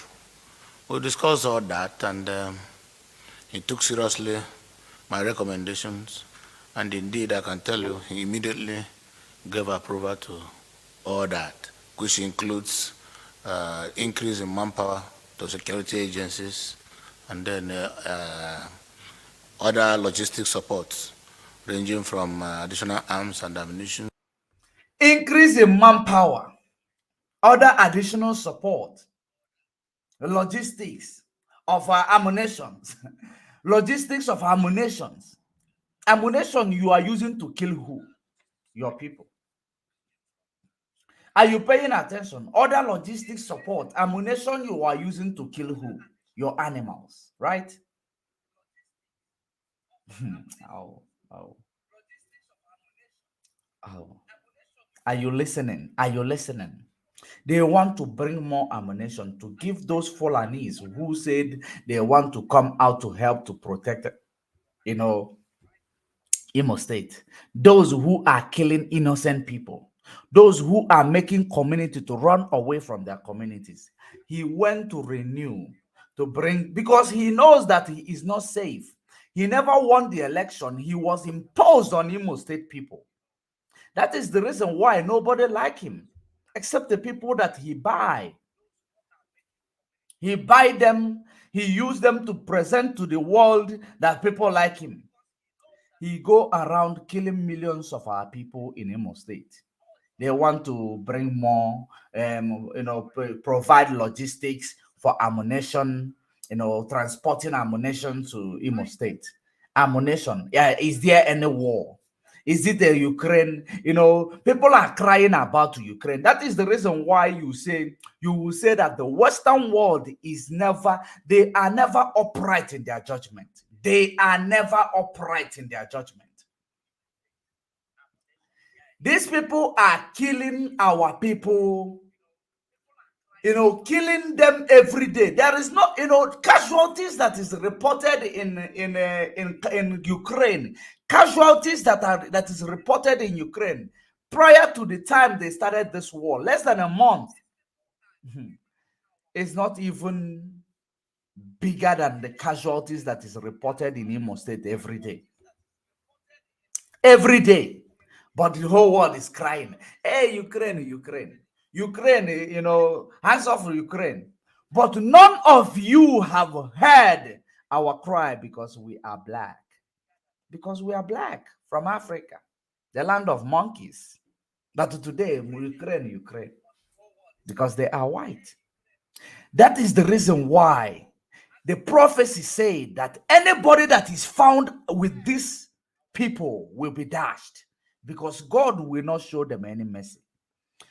We discussed all that, and he took seriously my recommendations, and indeed I can tell you he immediately gave approval to all that, which includes increase in manpower to security agencies, and then other logistic supports ranging from additional arms and ammunition. Increase in manpower, other additional support, logistics of ammunitions, logistics of ammunitions. Ammunition you are using to kill who? Your people. Are you paying attention? Other logistics support, ammunition you are using to kill who? Your animals, right? Oh. Are you listening? Are you listening? They want to bring more ammunition to give those Fulanis who said they want to come out to help to protect, Imo State. Those who are killing innocent people. Those who are making community to run away from their communities. He went to renew, to bring, because he knows that he is not safe. He never won the election. He was imposed on Imo State people. That is the reason why nobody like him, except the people that he buy. He buy them, he use them to present to the world that people like him. He go around killing millions of our people in Imo State. They want to bring more, provide logistics for ammunition, transporting ammunition to Imo State. Ammunition, yeah, is there any war? Is it the Ukraine? People are crying about Ukraine. That is the reason why you will say that the Western world they are never upright in their judgment. They are never upright in their judgment. These people are killing our people, killing them every day. There is no, casualties that is reported in Ukraine. Casualties that is reported in Ukraine prior to the time they started this war, less than a month, is not even bigger than the casualties that is reported in Imo State every day. Every day. But the whole world is crying, hey, Ukraine, hands off Ukraine. But none of you have heard our cry because we are black. Because we are black from Africa, the land of monkeys. But today, Ukraine, because they are white. That is the reason why the prophecy said that anybody that is found with these people will be dashed, because God will not show them any mercy.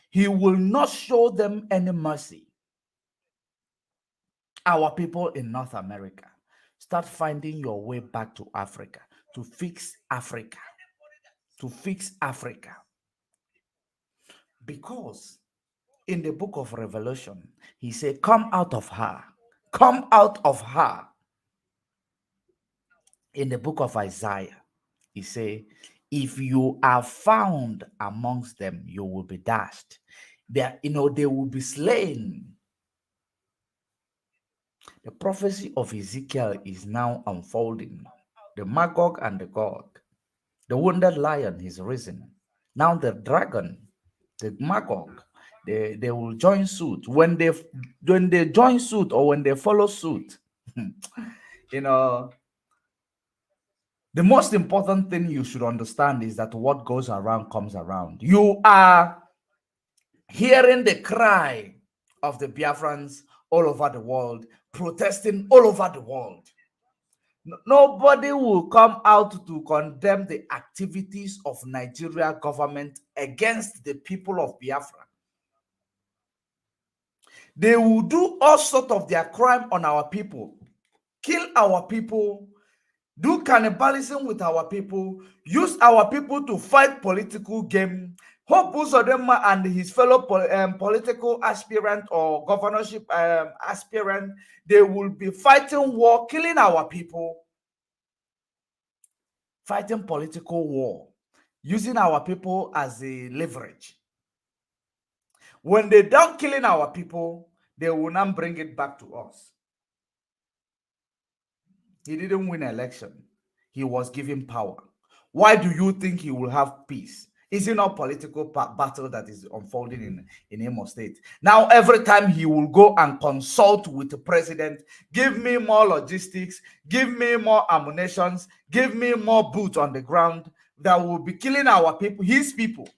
He will not show them any mercy. Our people in North America, start finding your way back to Africa, to fix Africa, to fix Africa. Because in the book of Revelation, he said, come out of her, come out of her. In the book of Isaiah, he said, if you are found amongst them, you will be dashed. They will be slain. The prophecy of Ezekiel is now unfolding. The Magog and the Gog, the wounded lion is risen. Now the dragon, the Magog, they will join suit. When they join suit or when they follow suit, the most important thing you should understand is that what goes around comes around. You are hearing the cry of the Biafrans all over the world, protesting all over the world. Nobody will come out to condemn the activities of Nigeria government against the people of Biafra. They will do all sorts of their crime on our people, kill our people, do cannibalism with our people, use our people to fight political game. Hope Uzodinma and his fellow political aspirant or governorship aspirant, they will be fighting war, killing our people, fighting political war, using our people as a leverage. When they're done killing our people, they will not bring it back to us. He didn't win an election. He was given power. Why do you think he will have peace? Is it not political battle that is unfolding in Imo State? Now, every time he will go and consult with the president, give me more logistics, give me more ammunition, give me more boots on the ground that will be killing our people, his people.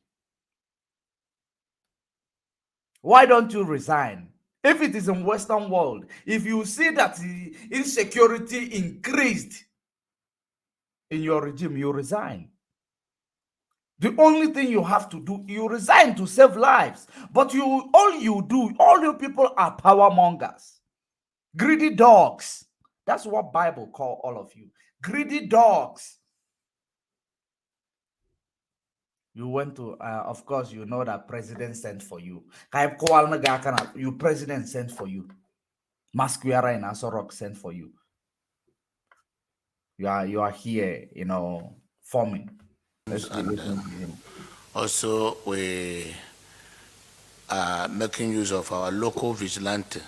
Why don't you resign? If it is in Western world, if you see that the insecurity increased in your regime, you resign. The only thing you have to do, you resign to save lives. But all you people are power mongers, greedy dogs. That's what Bible call all of you, greedy dogs. You went to, of course, you know that president sent for you. You president sent for you. Masquera and Asorok sent for you. You are here, forming. Also, we are making use of our local vigilante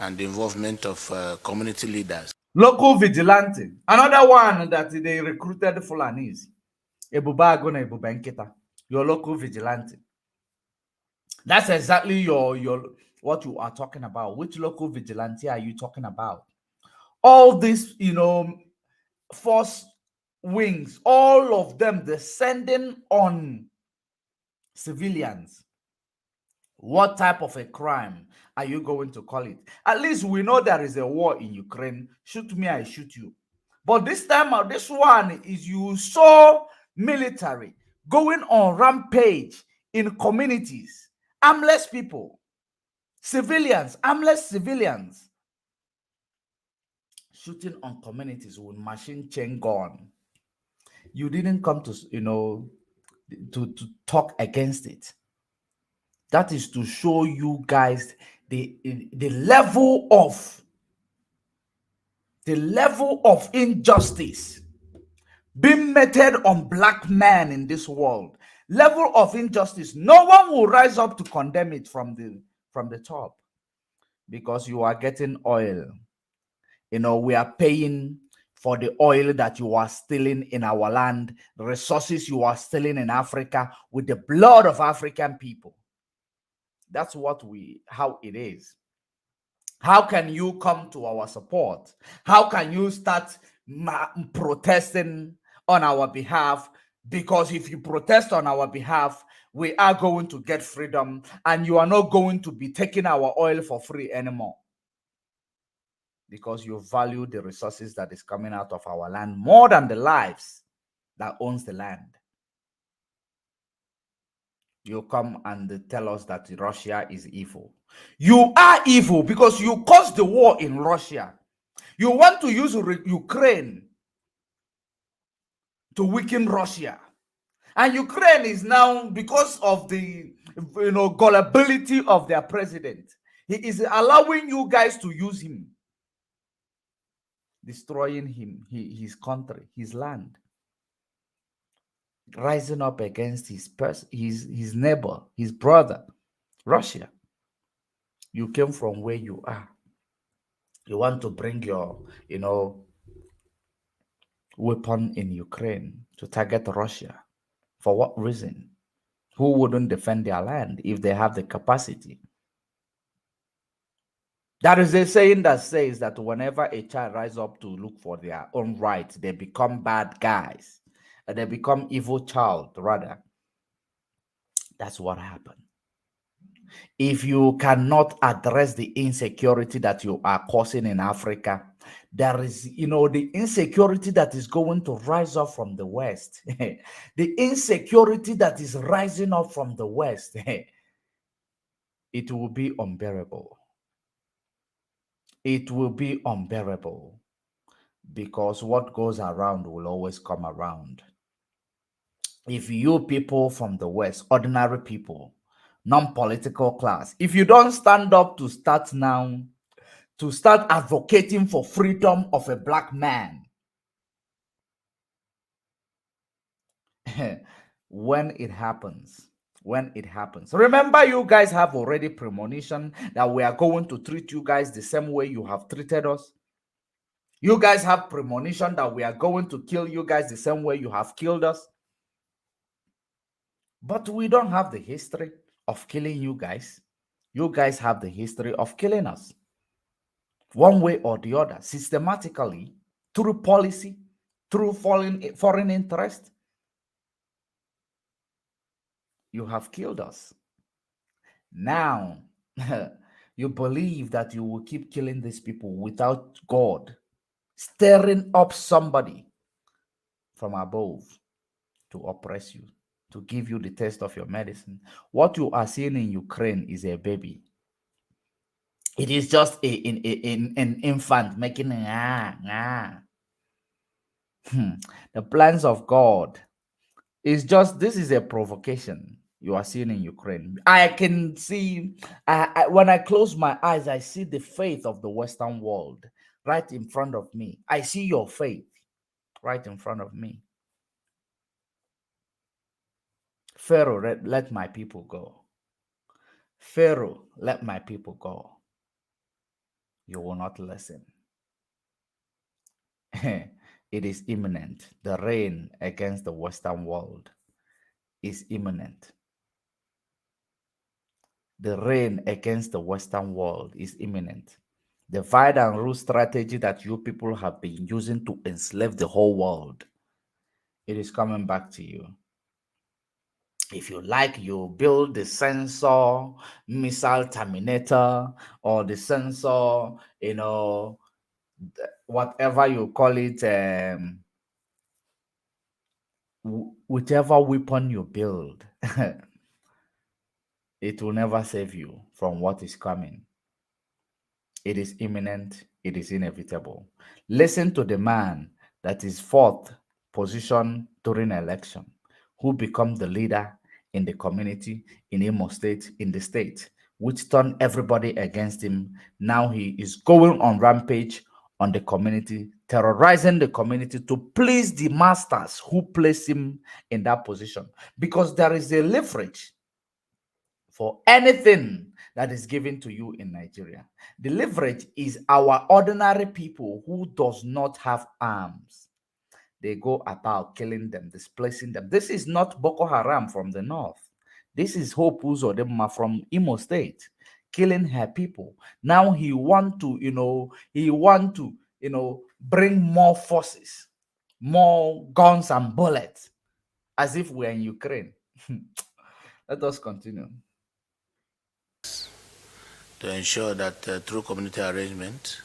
and the involvement of community leaders. Local vigilante. Another one that they recruited Fulanis. Ebubago na Ebubenketa. Your local vigilante. That's exactly your what you are talking about. Which local vigilante are you talking about? All this, force wings, all of them descending on civilians. What type of a crime are you going to call it? At least we know there is a war in Ukraine. Shoot me, I shoot you. But this time, this one is you saw military going on rampage in communities, armless people, civilians, armless civilians, shooting on communities with machine chain gun. You didn't come to, to talk against it. That is to show you guys the level of injustice being meted on black men in this world. Level of injustice. No one will rise up to condemn it from the top, because you are getting oil. We are paying for the oil that you are stealing in our land, the resources you are stealing in Africa with the blood of African people. That's how it is. How can you come to our support? How can you start protesting on our behalf? Because if you protest on our behalf, we are going to get freedom, and you are not going to be taking our oil for free anymore, because you value the resources that is coming out of our land more than the lives that owns the land. You come and tell us that Russia is evil. You are evil because you caused the war in Russia. You want to use Ukraine to weaken Russia. And Ukraine is now, because of the gullibility of their president, he is allowing you guys to use him, destroying his country, his land, rising up against his neighbor, his brother, Russia. You came from where you are. You want to bring your, weapon in Ukraine to target Russia. For what reason? Who wouldn't defend their land if they have the capacity? That is a saying that says that whenever a child rises up to look for their own rights, they become bad guys. They become evil child, rather. That's what happened. If you cannot address the insecurity that you are causing in Africa, there is, the insecurity that is going to rise up from the West. The insecurity that is rising up from the West, it will be unbearable. It will be unbearable because what goes around will always come around. If you people from the West, ordinary people, non-political class, if you don't stand up to start now, to start advocating for freedom of a black man, when it happens, remember, you guys have already premonition that we are going to treat you guys the same way you have treated us. You guys have premonition that we are going to kill you guys the same way you have killed us. But we don't have the history of killing you guys. You guys have the history of killing us. One way or the other, systematically, through policy, through foreign interest. You have killed us. Now, you believe that you will keep killing these people without God stirring up somebody from above to oppress you, to give you the taste of your medicine. What you are seeing in Ukraine is a baby. It is just an infant making the plans of God is just, this is a provocation you are seeing in Ukraine. I can see, when I close my eyes, I see the faith of the Western world right in front of me. I see your faith right in front of me. Pharaoh, let my people go. Pharaoh, let my people go. You will not listen. It is imminent. The rain against the Western world is imminent. The rain against the Western world is imminent. The divide and rule strategy that you people have been using to enslave the whole world, it is coming back to you. If you like, you build the sensor missile terminator or the sensor, whatever you call it, whichever weapon you build, it will never save you from what is coming. It is imminent. It is inevitable. Listen to the man that is fourth position during election, who become the leader in the community, in Imo State, in the state, which turned everybody against him. Now he is going on rampage on the community, terrorizing the community to please the masters who place him in that position, because there is a leverage for anything that is given to you in Nigeria. The leverage is our ordinary people who does not have arms. They go about killing them, displacing them. This is not Boko Haram from the north. This is Hope Uzodinma from Imo State, killing her people. Now he want to, bring more forces, more guns and bullets, as if we're in Ukraine. Let us continue. To ensure that through community arrangement,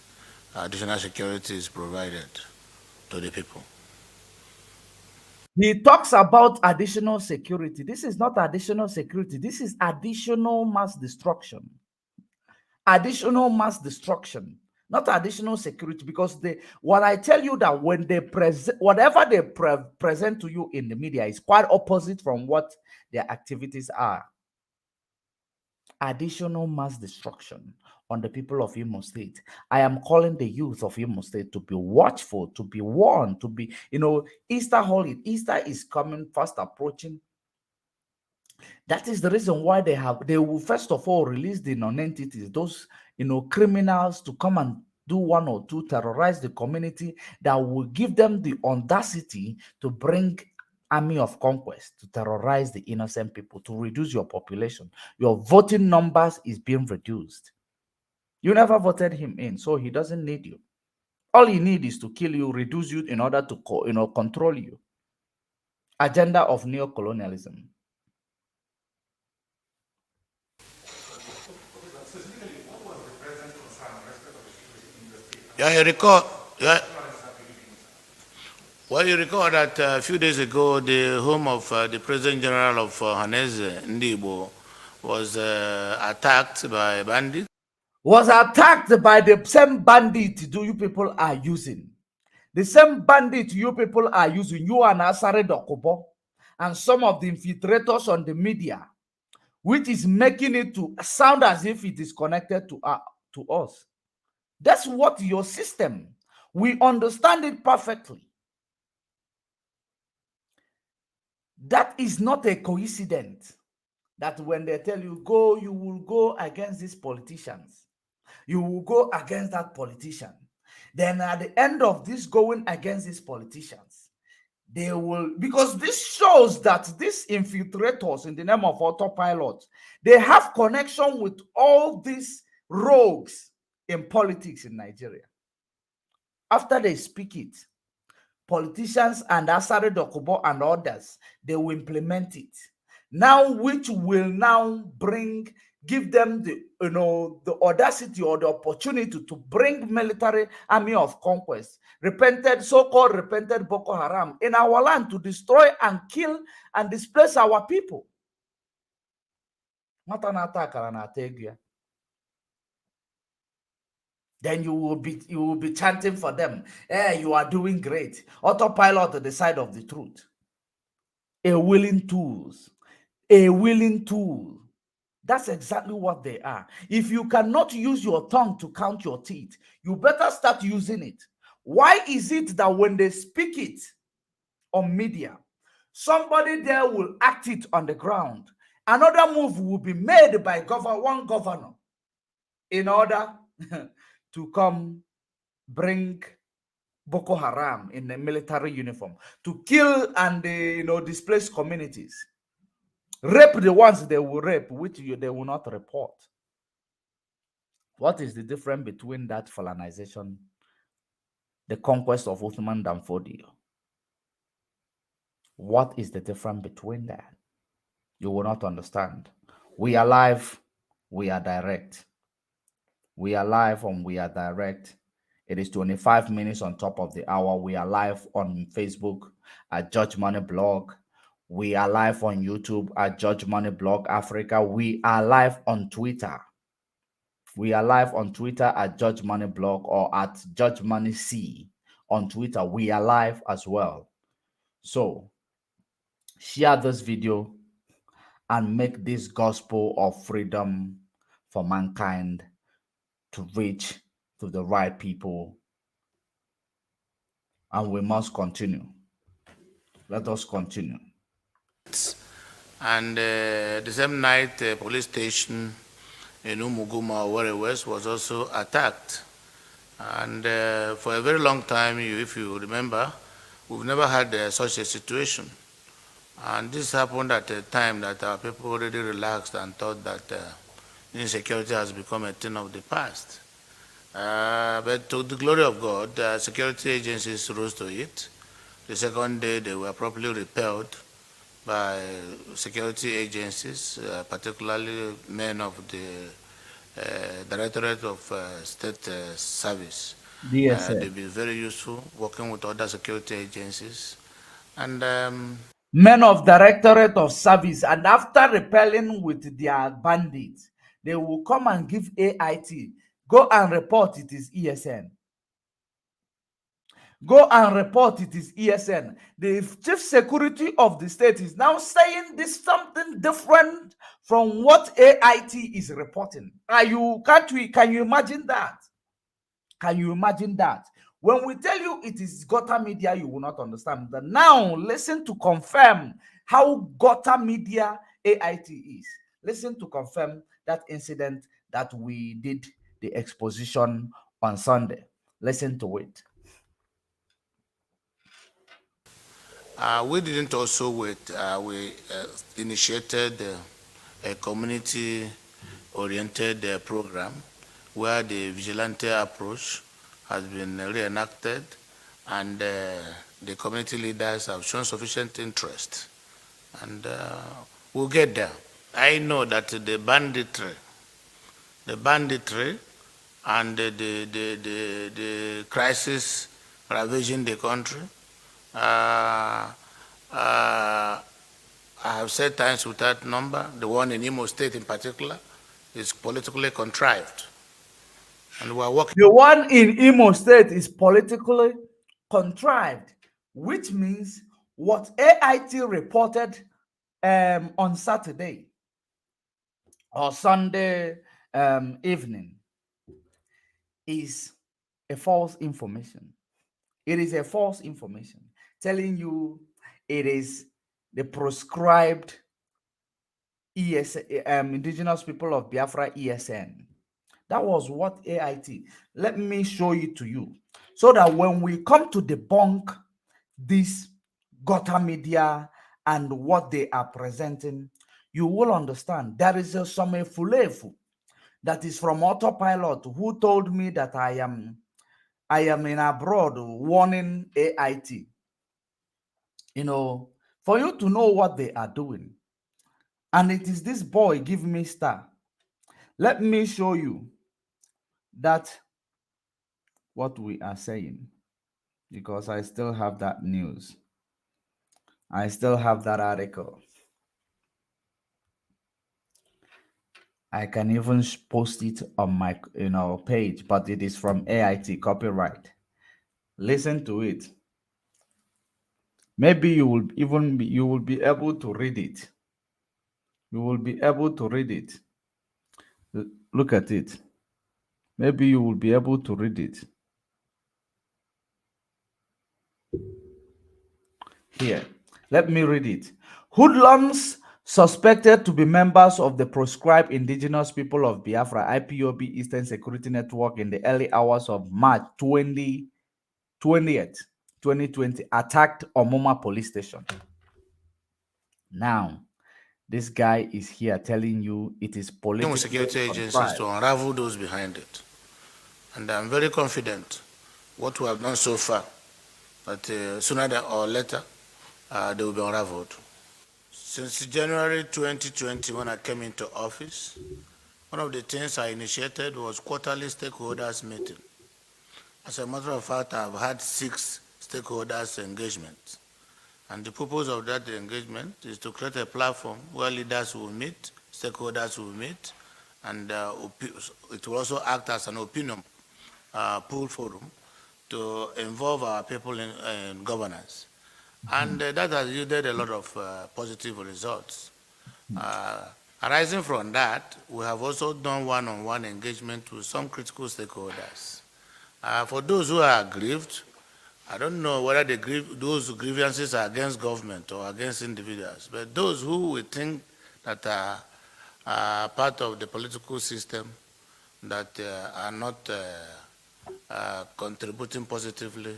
additional security is provided to the people. He talks about additional security. This is not additional security. This is additional mass destruction. Additional mass destruction, not additional security, because what I tell you that when they present, whatever they present to you in the media is quite opposite from what their activities are. Additional mass destruction on the people of Imo State. I am calling the youth of Imo State to be watchful, to be warned, to be, Easter holiday. Easter is coming fast approaching. That is the reason why they will first of all release the non-entities, those criminals, to come and do one or two, terrorize the community, that will give them the audacity to bring army of conquest to terrorize the innocent people, to reduce your population. Your voting numbers is being reduced. You never voted him in, so he doesn't need you. All he needs is to kill you, reduce you in order to control you. Agenda of neocolonialism. Yeah, you recall. Yeah. Well, you recall that a few days ago, the home of the President General of Haneze, Ndibo, was attacked by bandits. Was attacked by the same bandit you people are using. The same bandit you people are using, you and Asare Dokubo, and some of the infiltrators on the media, which is making it to sound as if it is connected to us. That's what your system, we understand it perfectly. That is not a coincidence that when they tell you go, you will go against these politicians. You will go against that politician. Then at the end of this going against these politicians, they will, because this shows that these infiltrators in the name of autopilot, they have connection with all these rogues in politics in Nigeria. After they speak it, politicians and Asare Dokubo and others, they will implement it. Now, which will now give them the audacity or the opportunity to bring military army of conquest, so-called repented Boko Haram in our land to destroy and kill and displace our people. Then you will be chanting for them. You are doing great. Autopilot at the side of the truth. A willing tool. That's exactly what they are. If you cannot use your tongue to count your teeth, you better start using it. Why is it that when they speak it on media, somebody there will act it on the ground? Another move will be made by one governor in order to come bring Boko Haram in a military uniform to kill and displace communities. Rape the ones they will rape, which they will not report. What is the difference between that Fulanization, the conquest of Uthman Danfodio? What is the difference between that? You will not understand. We are live, we are direct. We are live and we are direct. It is 25 minutes on top of the hour. We are live on Facebook at Judge Money Blog. We are live on YouTube at Judge Money Blog Africa. We are live on Twitter. We are live on Twitter at Judge Money Blog or at Judge Money C on Twitter. We are live as well. So share this video and make this gospel of freedom for mankind to reach to the right people. And we must continue. Let us continue. And the same night, the police station in Umuguma, Warri West, was also attacked. And for a very long time, if you remember, we've never had such a situation. And this happened at a time that our people already relaxed and thought that insecurity has become a thing of the past. But to the glory of God, security agencies rose to it. The second day, they were properly repelled by security agencies, particularly men of the Directorate of State Service. DSS. They've been very useful working with other security agencies. And Men of Directorate of Service, and after repelling with their bandits, they will come and give AIT. Go and report it is ESN. Go and report it is ESN. The chief security of the state is now saying this something different from what AIT is reporting. Can you imagine that? Can you imagine that? When we tell you it is Gota Media, you will not understand. But now listen to confirm how Gota Media AIT is. Listen to confirm that incident that we did the exposition on Sunday. Listen to it. we didn't also wait. We initiated a community-oriented program where the vigilante approach has been reenacted, and the community leaders have shown sufficient interest. And we'll get there. I know that the banditry and the crisis ravaging the country, I have said times without number, the one in Imo State in particular, is politically contrived. And we're working. The one in Imo State is politically contrived, which means what AIT reported on Saturday or Sunday evening is a false information. It is a false information telling you it is the proscribed Indigenous People of Biafra ESN. That was what AIT. Let me show it to you so that when we come to debunk this Gota Media and what they are presenting, you will understand. There is a Fulefu that is from Autopilot who told me that I am in abroad warning AIT. You know, for you to know what they are doing. And it is this boy, Give Me Star. Let me show you that what we are saying, because I still have that news. I still have that article. I can even post it on my page, but it is from AIT, copyright. Listen to it. Maybe you will be able to read it. You will be able to read it. Look at it. Maybe you will be able to read it. Here, let me read it. Hoodlums suspected to be members of the proscribed Indigenous People of Biafra IPOB Eastern Security Network in the early hours of March 20th, 2020 attacked Omoma police station. Now, this guy is here telling you it is political security agencies to unravel those behind it. And I'm very confident what we have done so far, that sooner or later, they will be unraveled. Since January 2020, when I came into office, one of the things I initiated was quarterly stakeholders meeting. As a matter of fact, I've had 6 stakeholders engagements. And the purpose of that engagement is to create a platform where leaders will meet, stakeholders will meet, and it will also act as an opinion pool forum to involve our people in governance. And that has yielded a lot of positive results. Arising from that, we have also done one-on-one engagement with some critical stakeholders. For those who are aggrieved, I don't know whether those grievances are against government or against individuals, but those who we think that are part of the political system that are not contributing positively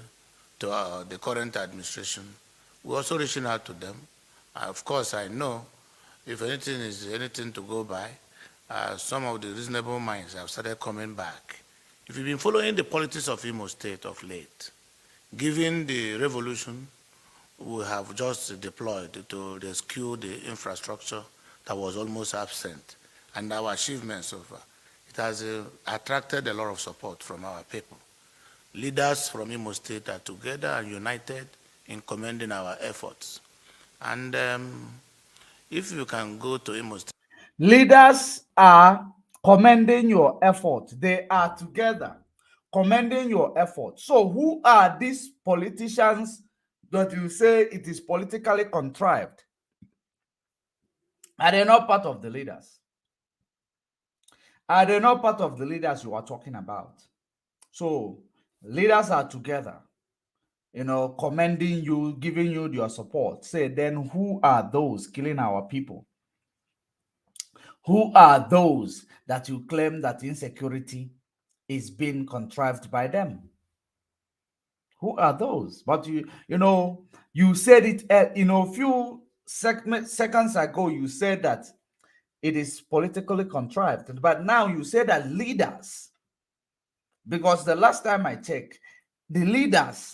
to the current administration, we're also reaching out to them. Of course, I know if anything is anything to go by, some of the reasonable minds have started coming back. If you've been following the politics of Imo State of late, given the revolution we have just deployed to rescue the infrastructure that was almost absent and our achievements so far, it has attracted a lot of support from our people. Leaders from Imo State are together and united in commending our efforts. And if you can go to Imo State. Leaders are commending your effort. They are together commending your effort. So who are these politicians that you say it is politically contrived? Are they not part of the leaders? Are they not part of the leaders you are talking about? So leaders are together, commending you, giving you your support. Say, then who are those killing our people? Who are those that you claim that insecurity is being contrived by them? Who are those? But you said it, a few seconds ago, you said that it is politically contrived. But now you say that leaders, because the last time I checked, the leaders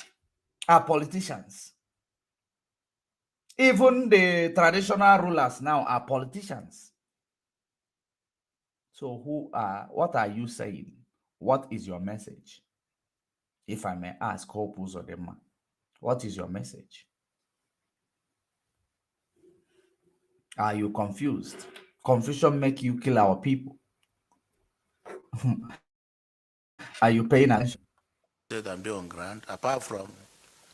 are politicians. Even the traditional rulers now are politicians. So what are you saying? What is your message? If I may ask, Hope Uzodema, what is your message? Are you confused? Confusion make you kill our people. Are you paying attention? And be on ground, apart from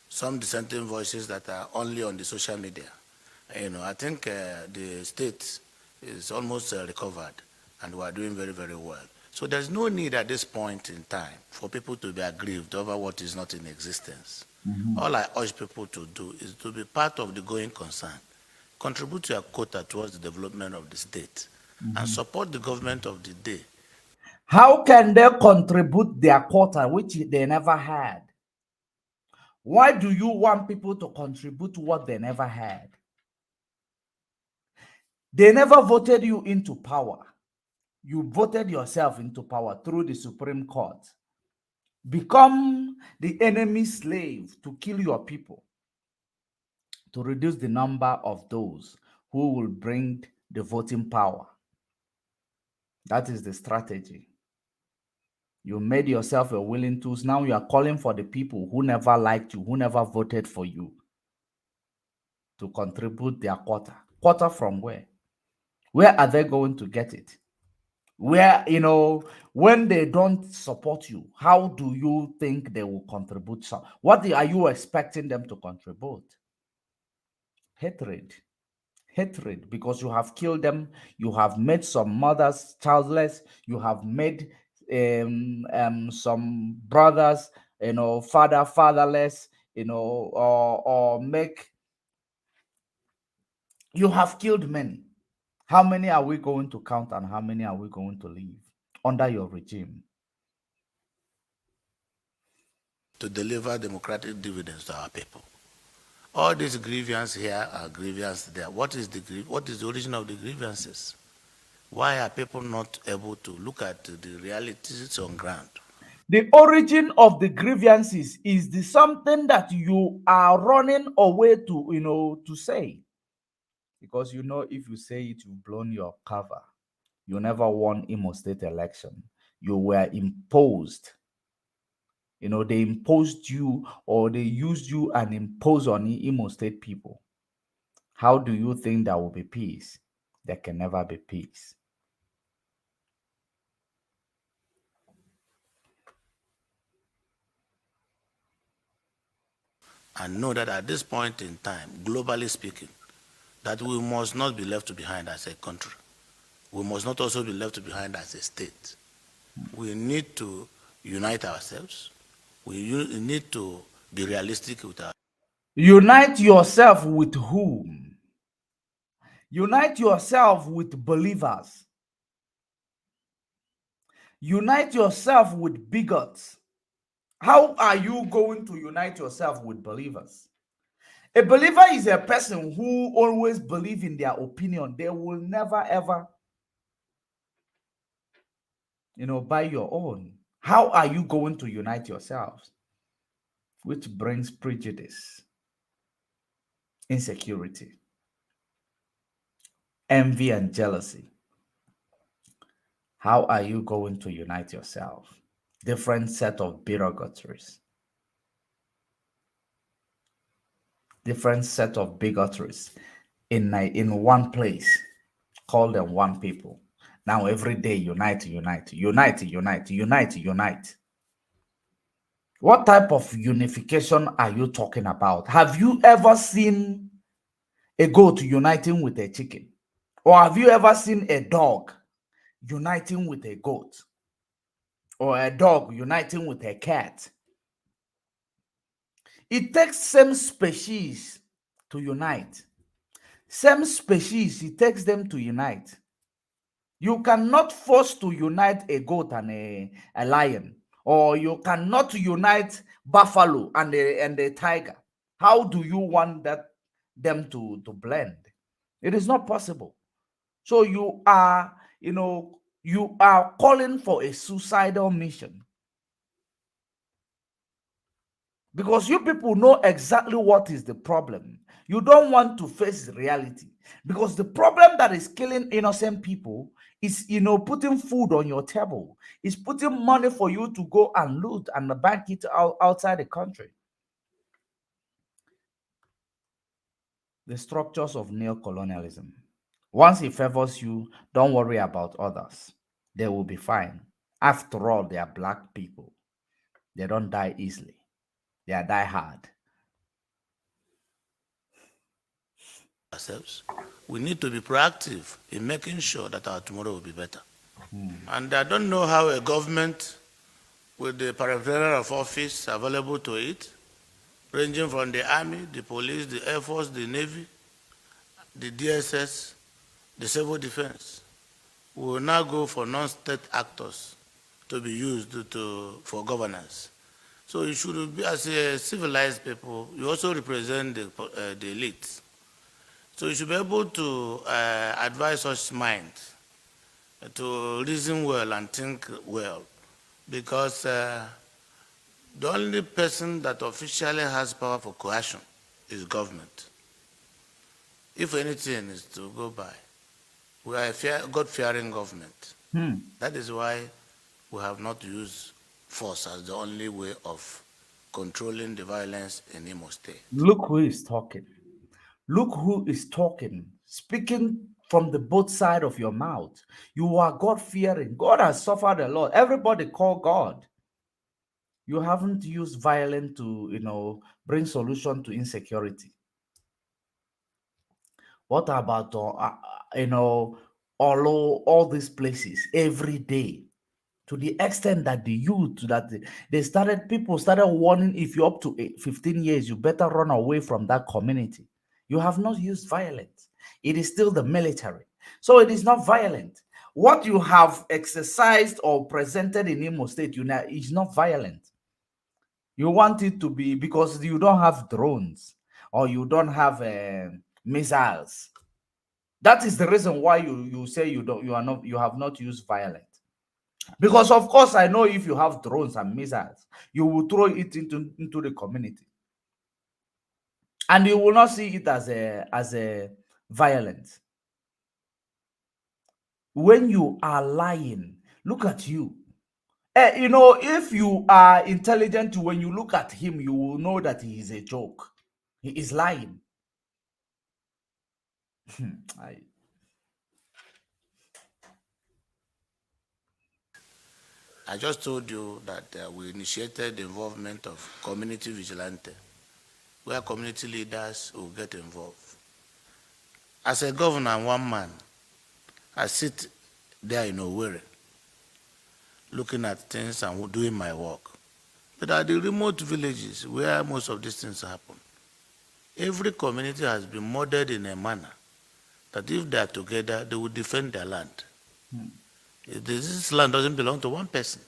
some dissenting voices that are only on the social media. I think the state is almost recovered, and we are doing very, very well. So there's no need at this point in time for people to be aggrieved over what is not in existence. All I urge people to do is to be part of the going concern, contribute your quota towards the development of the state, and support the government of the day. How can they contribute their quota, which they never had? Why do you want people to contribute what they never had? They never voted you into power. You voted yourself into power through the Supreme Court. Become the enemy's slave to kill your people, to reduce the number of those who will bring the voting power. That is the strategy. You made yourself a willing tool. Now you are calling for the people who never liked you, who never voted for you, to contribute their quota. Quota from where? Where are they going to get it? Where, when they don't support you, how do you think they will contribute some? What are you expecting them to contribute? Hatred. Hatred, because you have killed them, you have made some mothers childless, you have made some brothers, fatherless, or make, you have killed many. How many are we going to count, and how many are we going to leave under your regime? To deliver democratic dividends to our people. All these grievances here are grievances there. What is the origin of the grievances? Why are people not able to look at the realities on ground? The origin of the grievances is something that you are running away to say. Because if you say it, you've blown your cover. You never won Imo State election. You were imposed. They imposed you, or they used you and imposed on the Imo State people. How do you think there will be peace? There can never be peace. And know that at this point in time, globally speaking, that we must not be left behind as a country. We must not also be left behind as a state. We need to unite ourselves. We need to be realistic with our. Unite yourself with whom? Unite yourself with believers. Unite yourself with bigots. How are you going to unite yourself with believers? A believer is a person who always believes in their opinion. They will never, ever, buy your own. How are you going to unite yourselves? Which brings prejudice, insecurity, envy, and jealousy. How are you going to unite yourself? Different set of bureaucracies. different set of bigotries in one place. Call them one people. Now every day, unite, unite, unite, unite, unite, unite. What type of unification are you talking about? Have you ever seen a goat uniting with a chicken? Or have you ever seen a dog uniting with a goat? Or a dog uniting with a cat? It takes same species to unite. Same species, it takes them to unite. You cannot force to unite a goat and a lion, or you cannot unite buffalo and a tiger. How do you want them to blend? It is not possible. So you are calling for a suicidal mission, because you people know exactly what is the problem. You don't want to face reality, because the problem that is killing innocent people is putting food on your table, is putting money for you to go and loot and bank it outside the country. The structures of neocolonialism. Once it favors you, don't worry about others. They will be fine. After all, they are black people. They don't die easily. They are die hard. Ourselves, we need to be proactive in making sure that our tomorrow will be better. And I don't know how a government with the paraphernalia of office available to it, ranging from the army, the police, the air force, the navy, the DSS, the civil defense, will now go for non-state actors to be used for governance. So you should be, as a civilized people, you also represent the elites. So you should be able to advise such minds to reason well and think well, because the only person that officially has power for coercion is government. If anything is to go by, we are a God-fearing government. That is why we have not used force as the only way of controlling the violence in Imo State. Look who is talking. Look who is talking, speaking from the both side of your mouth. You are God-fearing. God has suffered a lot. Everybody call God. You haven't used violence to, bring solution to insecurity. What about, all these places every day? To the extent that the youth, that people started warning, if you're up to 15 years, you better run away from that community. You have not used violence. It is still the military. So it is not violent. What you have exercised or presented in Imo State is not violent. You want it to be, because you don't have drones or you don't have missiles. That is the reason why you say you have not used violence. Because of course, I know if you have drones and missiles, you will throw it into the community, and you will not see it as a violence. When you are lying, look at you. If you are intelligent, when you look at him, you will know that he is a joke. He is lying. I just told you that we initiated the involvement of community vigilante, where community leaders will get involved. As a governor and one man, I sit there in Owerri, looking at things and doing my work. But at the remote villages where most of these things happen, every community has been modeled in a manner that if they are together, they will defend their land. This land doesn't belong to one person.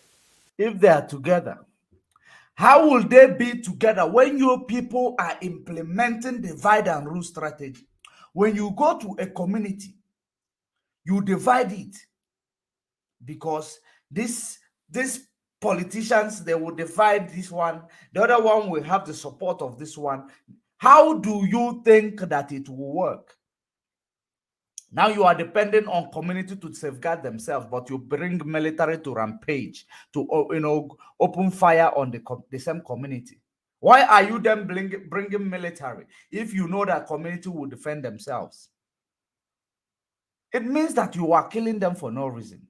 If they are together, how will they be together when your people are implementing divide and rule strategy? When you go to a community, you divide it, because these politicians, they will divide this one, the other one will have the support of this one. How do you think that it will work? Now you are depending on community to safeguard themselves, but you bring military to rampage, to open fire on the same community. Why are you then bringing military if you know that community will defend themselves? It means that you are killing them for no reason.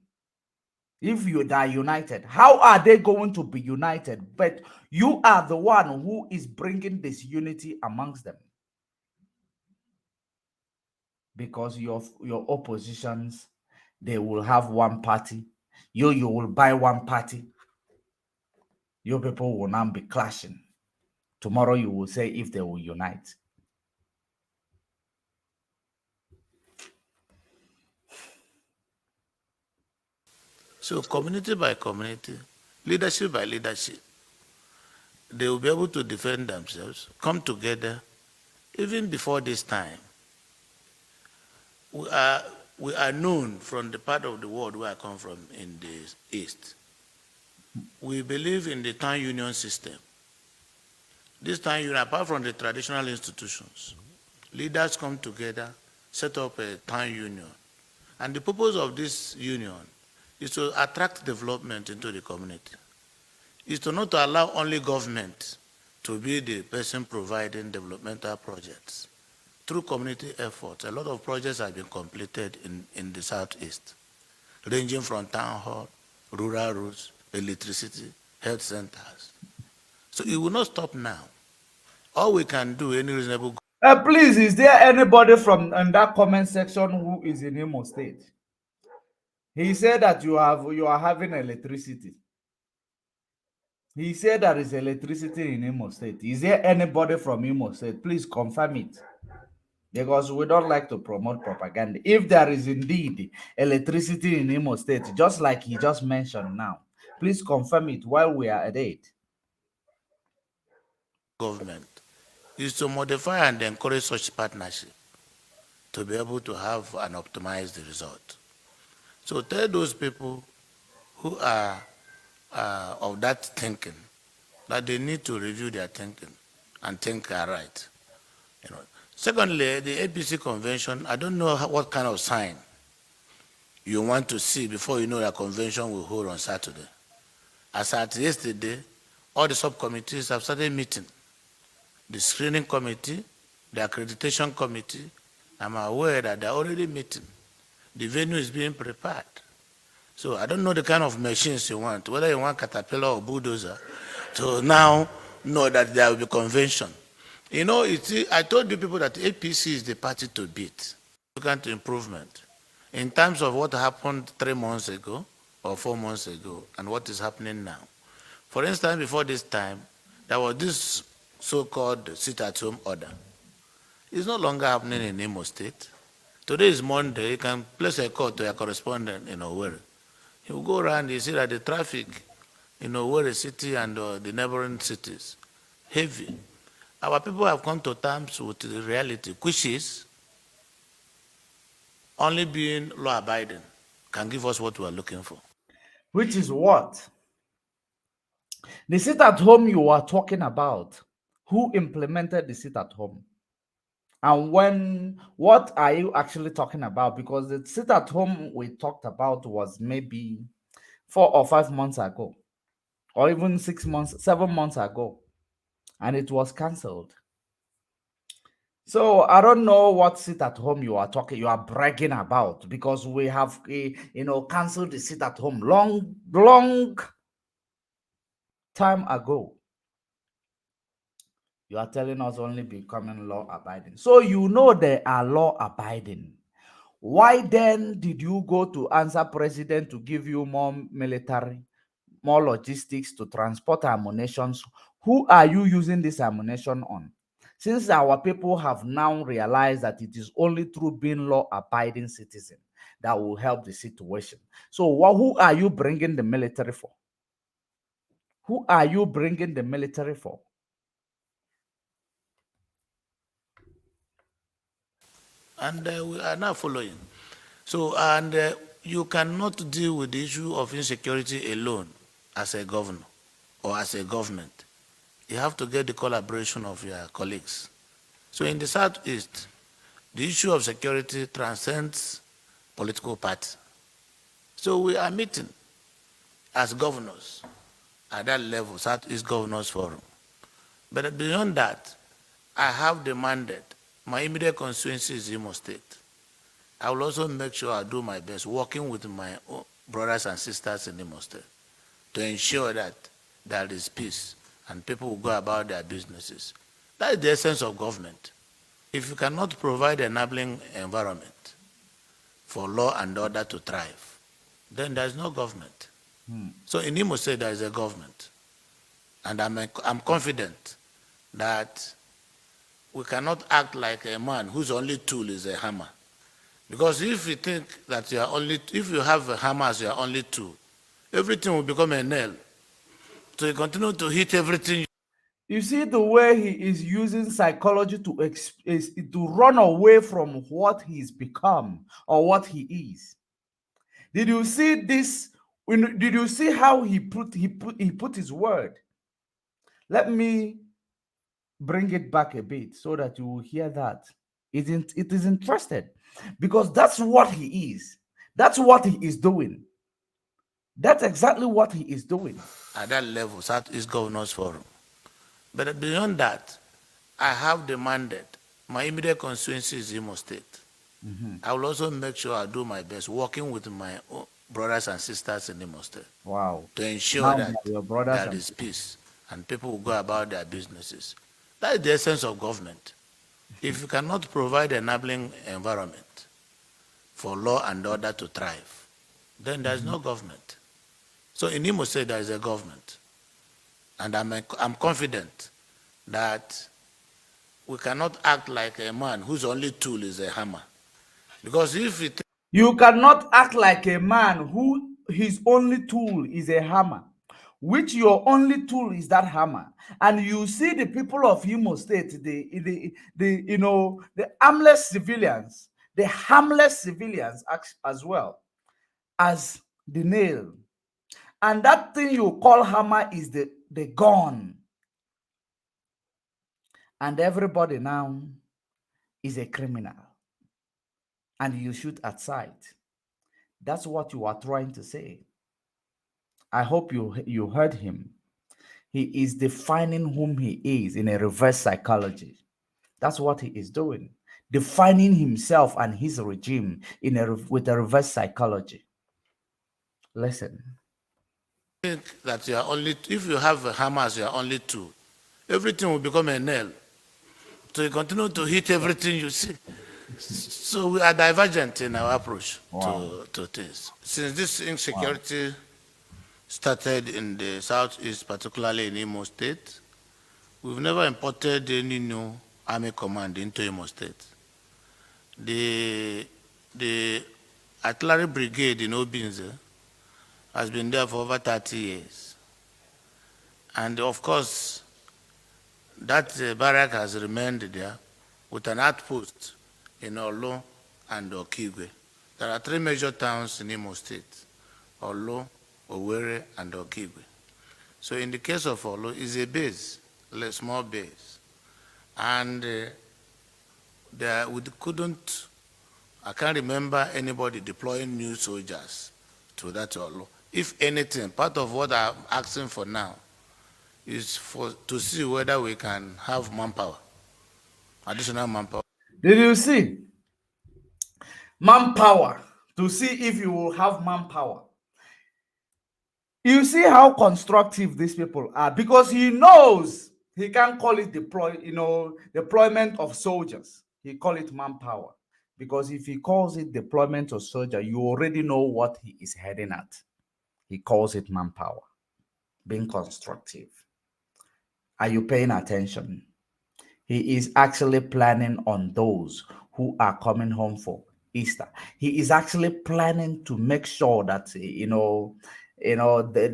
If you are united, how are they going to be united? But you are the one who is bringing this unity amongst them. Because your oppositions, they will have one party. You will buy one party. Your people will now be clashing. Tomorrow you will say if they will unite. So community by community, leadership by leadership, they will be able to defend themselves, come together. Even before this time, we are known from the part of the world where I come from in the East. We believe in the town union system. This town union, apart from the traditional institutions, leaders come together, set up a town union. And the purpose of this union is to attract development into the community. Is to not to allow only government to be the person providing developmental projects. Through community efforts, a lot of projects have been completed in the Southeast, ranging from town hall, rural roads, electricity, health centers. So it will not stop now. All we can do, any reasonable. Please, is there anybody from in that comment section who is in Imo State? He said that you are having electricity. He said there is electricity in Imo State. Is there anybody from Imo State? Please confirm it. Because we don't like to promote propaganda. If there is indeed electricity in Imo State, just like he just mentioned now, please confirm it while we are at it. Government is to modify and encourage such partnership to be able to have and optimize the result. So tell those people who are of that thinking that they need to review their thinking and think right. You know. Secondly, the APC convention, I don't know what kind of sign you want to see before you know that convention will hold on Saturday. As at yesterday, all the subcommittees have started meeting. The screening committee, the accreditation committee, I'm aware that they're already meeting. The venue is being prepared. So I don't know the kind of machines you want, whether you want caterpillar or bulldozer, to now know that there will be convention. You know, I told you people that APC is the party to beat. Significant improvement in terms of what happened 3 months ago or 4 months ago and what is happening now. For instance, before this time, there was this so-called sit-at-home order. It's no longer happening in Imo State. Today is Monday. You can place a call to your correspondent in Owerri. You will go around, you see that the traffic in Owerri city and the neighboring cities, heavy. Our people have come to terms with the reality, which is only being law-abiding can give us what we are looking for. Which is what? The sit-at-home you are talking about, who implemented the sit-at-home? And what are you actually talking about? Because the sit-at-home we talked about was maybe 4 or 5 months ago, or even 6 months, 7 months ago, and it was cancelled. So I don't know what sit-at-home you are bragging about, because we have canceled the sit-at-home long time ago. You are telling us only becoming law-abiding. So you know they are law-abiding. Why then did you go to answer president to give you more military, more logistics to transport ammunition? Who are you using this ammunition on? Since our people have now realized that it is only through being law-abiding citizen that will help the situation. So who are you bringing the military for? Who are you bringing the military for? And we are now following. So, and you cannot deal with the issue of insecurity alone as a governor or as a government. You have to get the collaboration of your colleagues. So in the Southeast, the issue of security transcends political party. So we are meeting as governors at that level, Southeast Governors Forum, But beyond that, I have demanded, my immediate constituency is Imo State. I will also make sure I do my best, working with my brothers and sisters in Imo State, to ensure that there is peace and people will go about their businesses. That is the essence of government. If you cannot provide enabling environment for law and order to thrive, then there is no government. So in Imo State, there is a government. And I'm confident that we cannot act like a man whose only tool is a hammer. Because if you think that if you have a hammer as your only tool, everything will become a nail. So you continue to hit everything. You see the way he is using psychology to run away from what he's become or what he is. Did you see this? Did you see how he put his word? Let me bring it back a bit so that you will hear that. It is interested because that's what he is. That's what he is doing. That's exactly what he is doing. At that level, Southeast Governors Forum. But beyond that, I have demanded, my immediate constituency is Imo State. I will also make sure I do my best, working with my brothers and sisters in Imo State. Wow. To ensure that there is peace and people will go about their businesses. That is the essence of government. If you cannot provide enabling environment for law and order to thrive, then there is no government. So in Imo State, there is a government. And I'm confident that we cannot act like a man whose only tool is a hammer. Because if you cannot act like a man who his only tool is a hammer, which your only tool is that hammer. And you see the people of Imo State, the harmless civilians, the harmless civilians as well as the nail. And that thing you call hammer is the gun. And everybody now is a criminal. And you shoot at sight. That's what you are trying to say. I hope you heard him. He is defining whom he is in a reverse psychology. That's what he is doing. Defining himself and his regime with a reverse psychology. Listen. Think that if you have a hammer as your only tool, everything will become a nail. So you continue to hit everything you see. So we are divergent in our approach to things. Since this insecurity started in the southeast, particularly in Imo State, we've never imported any new army command into Imo State. The artillery brigade in Obinze has been there for over 30 years. And of course, that barrack has remained there with an outpost in Olo and Okigwe. There are three major towns in Imo State: Olo, Owerri, and Okigwe. So in the case of Olo, it's a base, a small base. And I can't remember anybody deploying new soldiers to that Olo. If anything, part of what I'm asking for now is to see whether we can have manpower, additional manpower. Did you see? Manpower, to see if you will have manpower. You see how constructive these people are, because he knows he can't call it deployment of soldiers. He call it manpower. Because if he calls it deployment of soldier, you already know what he is heading at. He calls it manpower, being constructive. Are you paying attention? He is actually planning on those who are coming home for Easter. He is actually planning to make sure that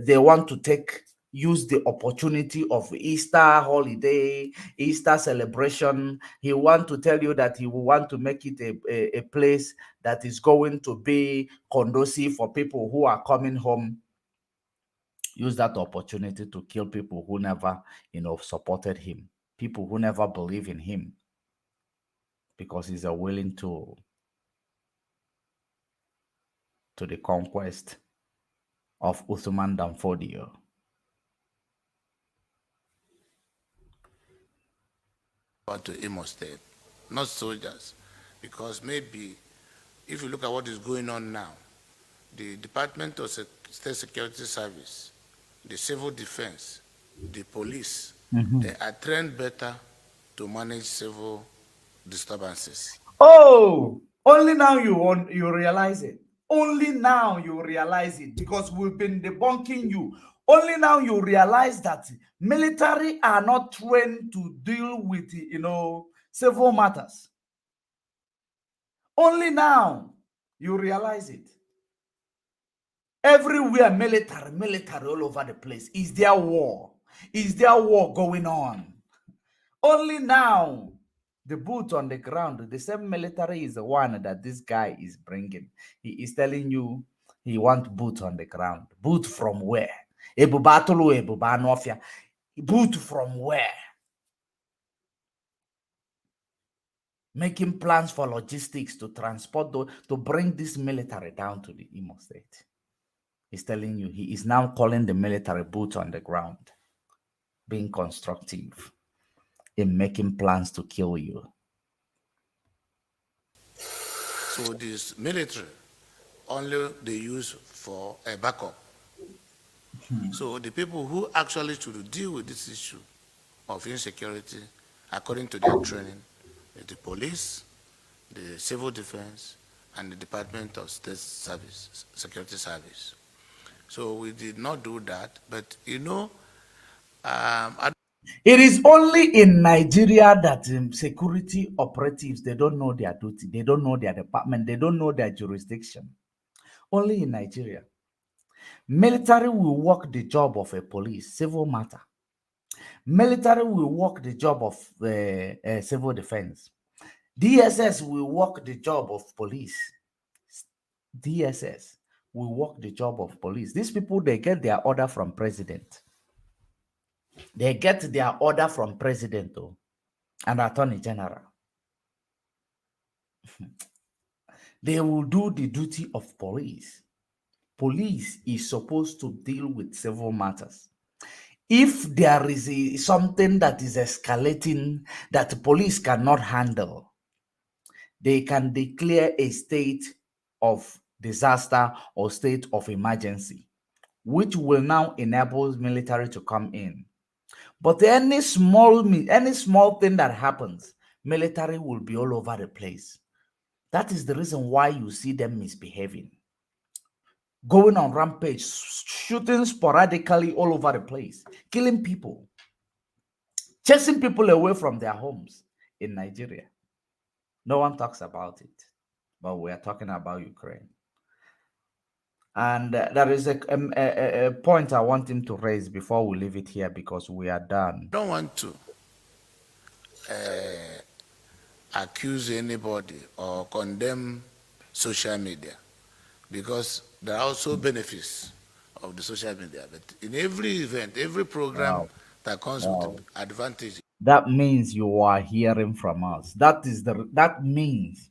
they want to use the opportunity of Easter holiday, Easter celebration. He want to tell you that he will want to make it a place that is going to be conducive for people who are coming home. Use that opportunity to kill people who never, supported him, people who never believe in him, because he's a willing tool to the conquest of Uthman Danfodio. to Imo State, not soldiers, because maybe if you look at what is going on now, the Department of State Security Service, the Civil Defense, the police, they are trained better to manage civil disturbances. Oh, only now you realize it. Only now you realize it, because we've been debunking you. Only now you realize that military are not trained to deal with, civil matters. Only now you realize it. Everywhere military all over the place. Is there war? Is there war going on? Only now, the boot on the ground, the same military is the one that this guy is bringing. He is telling you he wants boot on the ground. Boot from where? Boot from where? Making plans for logistics to transport, to bring this military down to the Imo State. He's telling you he is now calling the military boot on the ground, being constructive in making plans to kill you. So this military only they use for a backup. So the people who actually should deal with this issue of insecurity, according to their training, the police, the civil defense, and the Department of State Service, Security Service. So we did not do that, but it is only in Nigeria that security operatives, they don't know their duty, they don't know their department, they don't know their jurisdiction. Only in Nigeria. Military will work the job of a police, civil matter. Military will work the job of civil defense. DSS will work the job of police. DSS will work the job of police. These people, they get their order from president. They get their order from president and attorney general. They will do the duty of police. Police is supposed to deal with civil matters. If there is something that is escalating that the police cannot handle, they can declare a state of disaster or state of emergency, which will now enable military to come in. But any small thing that happens, military will be all over the place. That is the reason why you see them misbehaving, going on rampage, shooting sporadically all over the place, killing people, chasing people away from their homes in Nigeria. No one talks about it, but we are talking about Ukraine. And there is a point I want him to raise before we leave it here, because we are done. I don't want to accuse anybody or condemn social media, because there are also benefits of the social media. But in every event, every program that comes with advantage. That means you are hearing from us. That means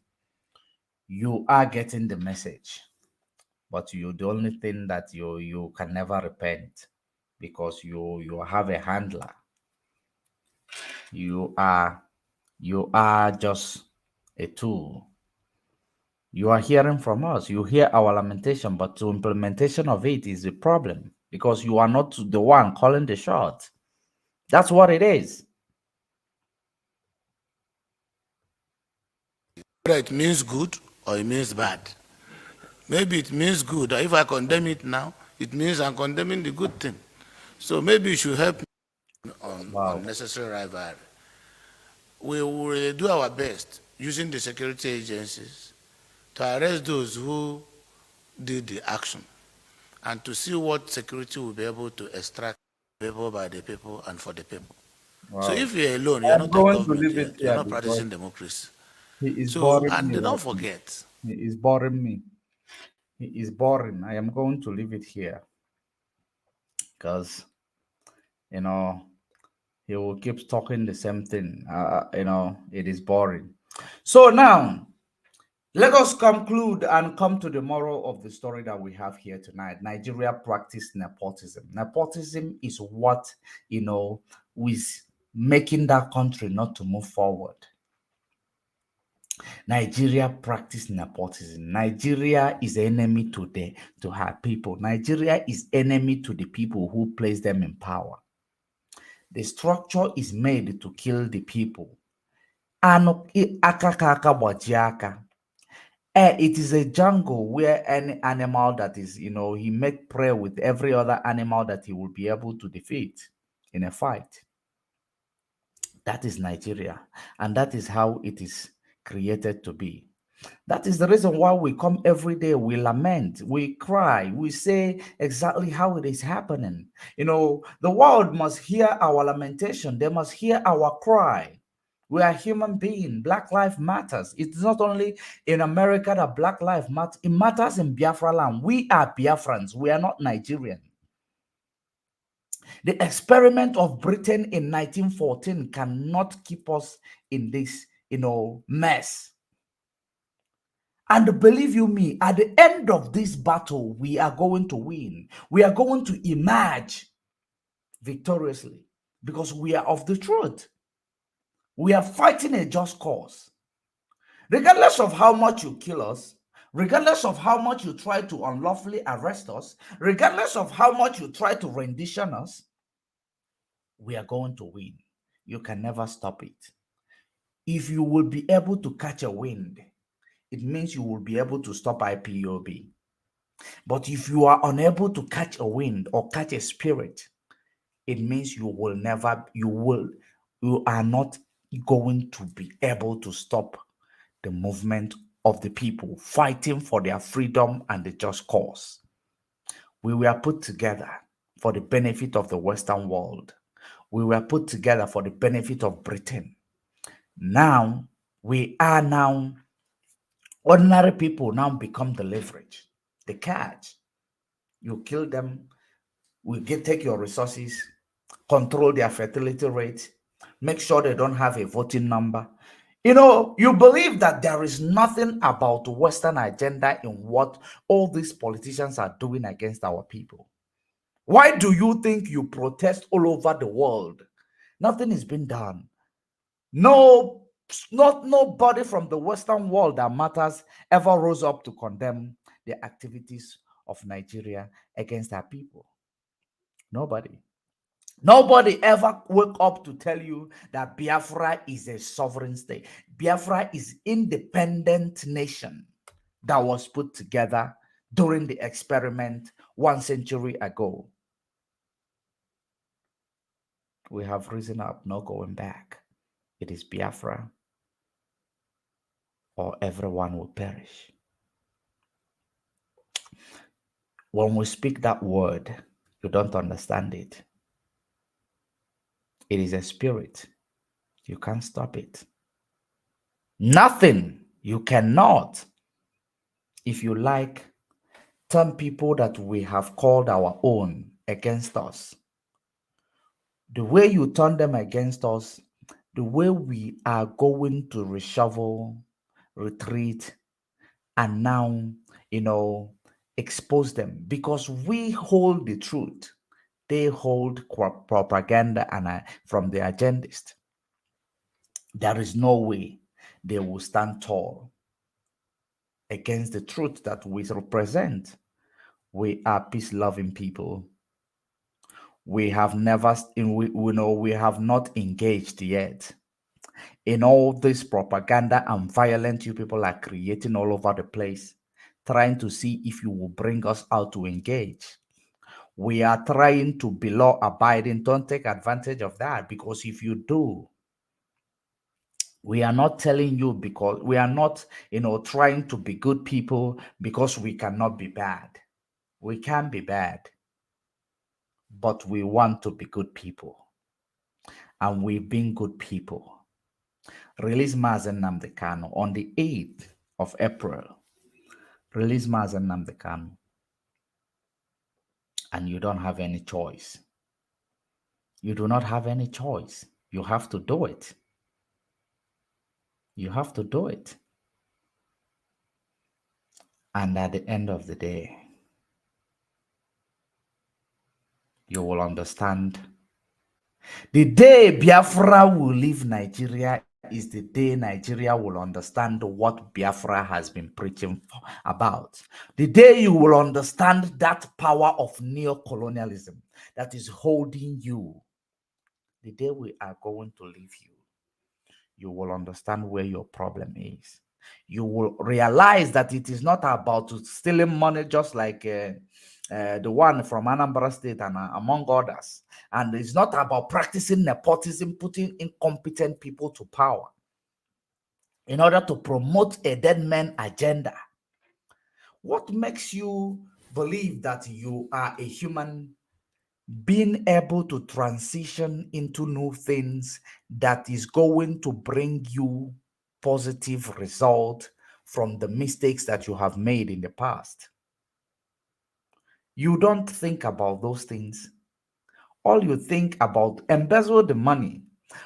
you are getting the message. But the only thing that you can never repent, because you have a handler. You are just a tool. You are hearing from us. You hear our lamentation, but the implementation of it is a problem, because you are not the one calling the shot. That's what it is. Whether it means good or it means bad. Maybe it means good. If I condemn it now, it means I'm condemning the good thing. So maybe you should help me on unnecessary rivalry. We will do our best using the security agencies to arrest those who did the action, and to see what security will be able to extract people by the people and for the people. So if you're alone, you're not a government, you're not practicing democracy. He is so, boring and me. don't forget. He is boring me. He is boring. I am going to leave it here, because, he will keep talking the same thing. It is boring. So now, let us conclude and come to the moral of the story that we have here tonight. Nigeria practice nepotism. Nepotism is what, with making that country not to move forward. Nigeria practice nepotism. Nigeria is enemy to her people. Nigeria is enemy to the people who place them in power. The structure is made to kill the people. It is a jungle where any animal that is, he make prey with every other animal that he will be able to defeat in a fight. That is Nigeria, and that is how it is created to be. That is the reason why we come every day, we lament, we cry, we say exactly how it is happening. The world must hear our lamentation, they must hear our cry. We are human beings. Black life matters. It's not only in America that Black life matters, it matters in Biafra land. We are Biafrans, we are not Nigerian. The experiment of Britain in 1914 cannot keep us in this, mess. And believe you me, at the end of this battle, we are going to win. We are going to emerge victoriously because we are of the truth. We are fighting a just cause. Regardless of how much you kill us, regardless of how much you try to unlawfully arrest us, regardless of how much you try to rendition us, we are going to win. You can never stop it. If you will be able to catch a wind, it means you will be able to stop IPOB. But if you are unable to catch a wind or catch a spirit, it means you are not going to be able to stop the movement of the people fighting for their freedom and the just cause. We were put together for the benefit of the Western world. We were put together for the benefit of Britain. Now, we are now, ordinary people now become the leverage, the catch. You kill them, we take your resources, control their fertility rate, make sure they don't have a voting number. You believe that there is nothing about the Western agenda in what all these politicians are doing against our people. Why do you think you protest all over the world? Nothing is being done. Nobody from the Western world that matters ever rose up to condemn the activities of Nigeria against our people. Nobody. Nobody ever woke up to tell you that Biafra is a sovereign state. Biafra is independent nation that was put together during the experiment 1 century ago. We have risen up, no going back. It is Biafra or everyone will perish. When we speak that word, you don't understand it. It is a spirit. You can't stop it. Nothing. You cannot. If you like, turn people that we have called our own against us. The way you turn them against us, the way we are going to reshuffle, retreat, and now, expose them, because we hold the truth. They hold propaganda and from the agendists. There is no way they will stand tall against the truth that we represent. We are peace-loving people. We have never, we have not engaged yet in all this propaganda and violence you people are creating all over the place, trying to see if you will bring us out to engage. We are trying to be law-abiding. Don't take advantage of that, because if you do, we are not telling you, because we are not, trying to be good people because we cannot be bad. We can be bad, but we want to be good people. And we've been good people. Release MAZI NNAMDI KANU on the 8th of April. Release MAZI NNAMDI KANU. And you don't have any choice. You do not have any choice. You have to do it. You have to do it. And at the end of the day, you will understand The day Biafra will leave Nigeria is the day Nigeria will understand what Biafra has been preaching about. The day you will understand that power of neocolonialism that is holding you. The day we are going to leave you, you will understand where your problem is. You will realize that it is not about stealing money just like the one from Anambra State and among others. And it's not about practicing nepotism, putting incompetent people to power in order to promote a dead man agenda. What makes you believe that you are a human being able to transition into new things that is going to bring you positive result from the mistakes that you have made in the past? You don't think about those things. All you think about, embezzle the money.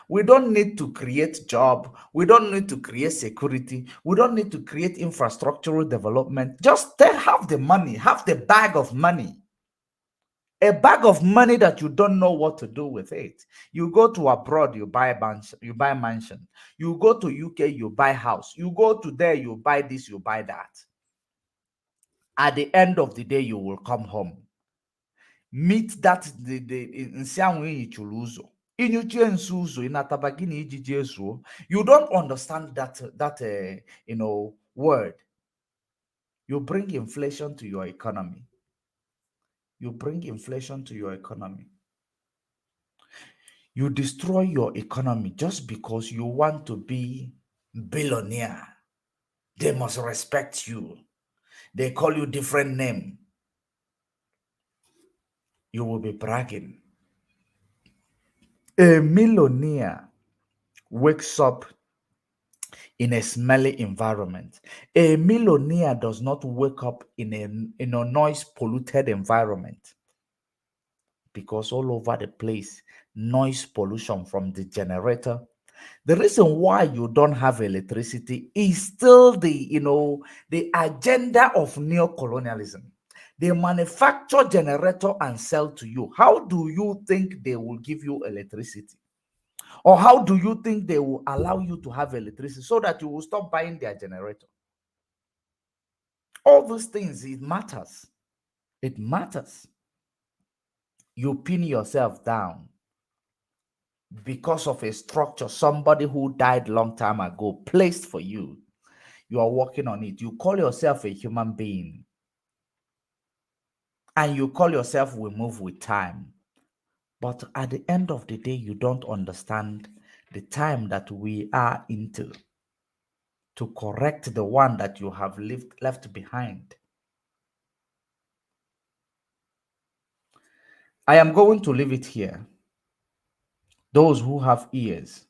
We don't need to create job. We don't need to create security. We don't need to create infrastructural development. Just have the money, have the bag of money. A bag of money that you don't know what to do with it. You go to abroad, you buy mansion. You go to UK, you buy house. You go to there, you buy this, you buy that. At the end of the day, you will come home. Meet that the you don't understand that word. You bring inflation to your economy. You bring inflation to your economy. You destroy your economy just because you want to be billionaire. They must respect you. They call you different name. You will be bragging. A millionaire wakes up in a smelly environment. A millionaire does not wake up in a noise polluted environment, because all over the place, noise pollution from the generator. The reason why you don't have electricity is still the agenda of neocolonialism. They manufacture generator and sell to you. How do you think they will give you electricity? Or how do you think they will allow you to have electricity so that you will stop buying their generator? All those things, it matters. It matters. You pin yourself down because of a structure somebody who died long time ago placed for you. You are working on it. You call yourself a human being. And you call yourself we move with time. But at the end of the day, you don't understand the time that we are into to correct the one that you have left behind. I am going to leave it here. Those who have ears,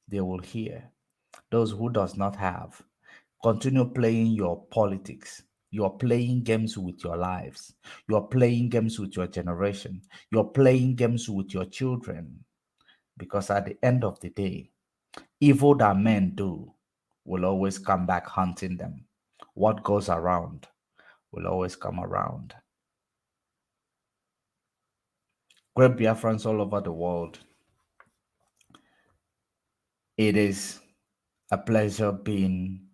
they will hear. Those who does not have, continue playing your politics. You're playing games with your lives. You're playing games with your generation. You're playing games with your children. Because at the end of the day, evil that men do will always come back hunting them. What goes around will always come around. Great Biafrans all over the world, it is a pleasure being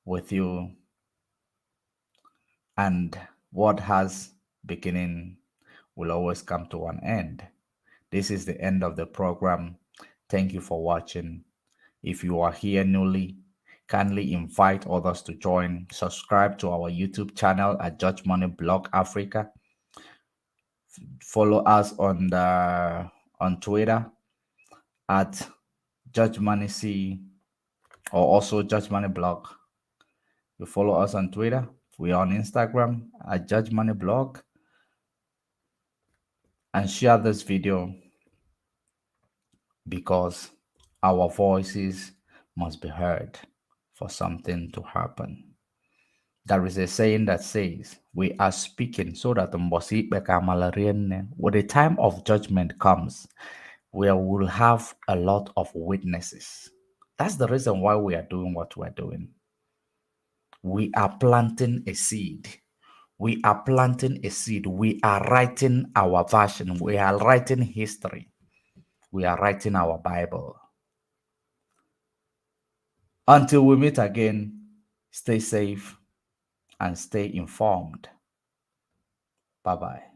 with you. And what has beginning will always come to an end. This is the end of the program. Thank you for watching. If you are here newly, kindly invite others to join. Subscribe to our YouTube channel at Judge Money Blog Africa. Follow us on Twitter at Judge Money C, or also Judge Money Blog. You follow us on Twitter. We are on Instagram at Judge Money Blog. And share this video, because our voices must be heard for something to happen. There is a saying that says, we are speaking so that when the time of judgment comes, we will have a lot of witnesses. That's the reason why we are doing what we're doing. We are planting a seed. We are planting a seed. We are writing our version. We are writing history. we are writing our Bible. Until we meet again, stay safe and stay informed. Bye-bye.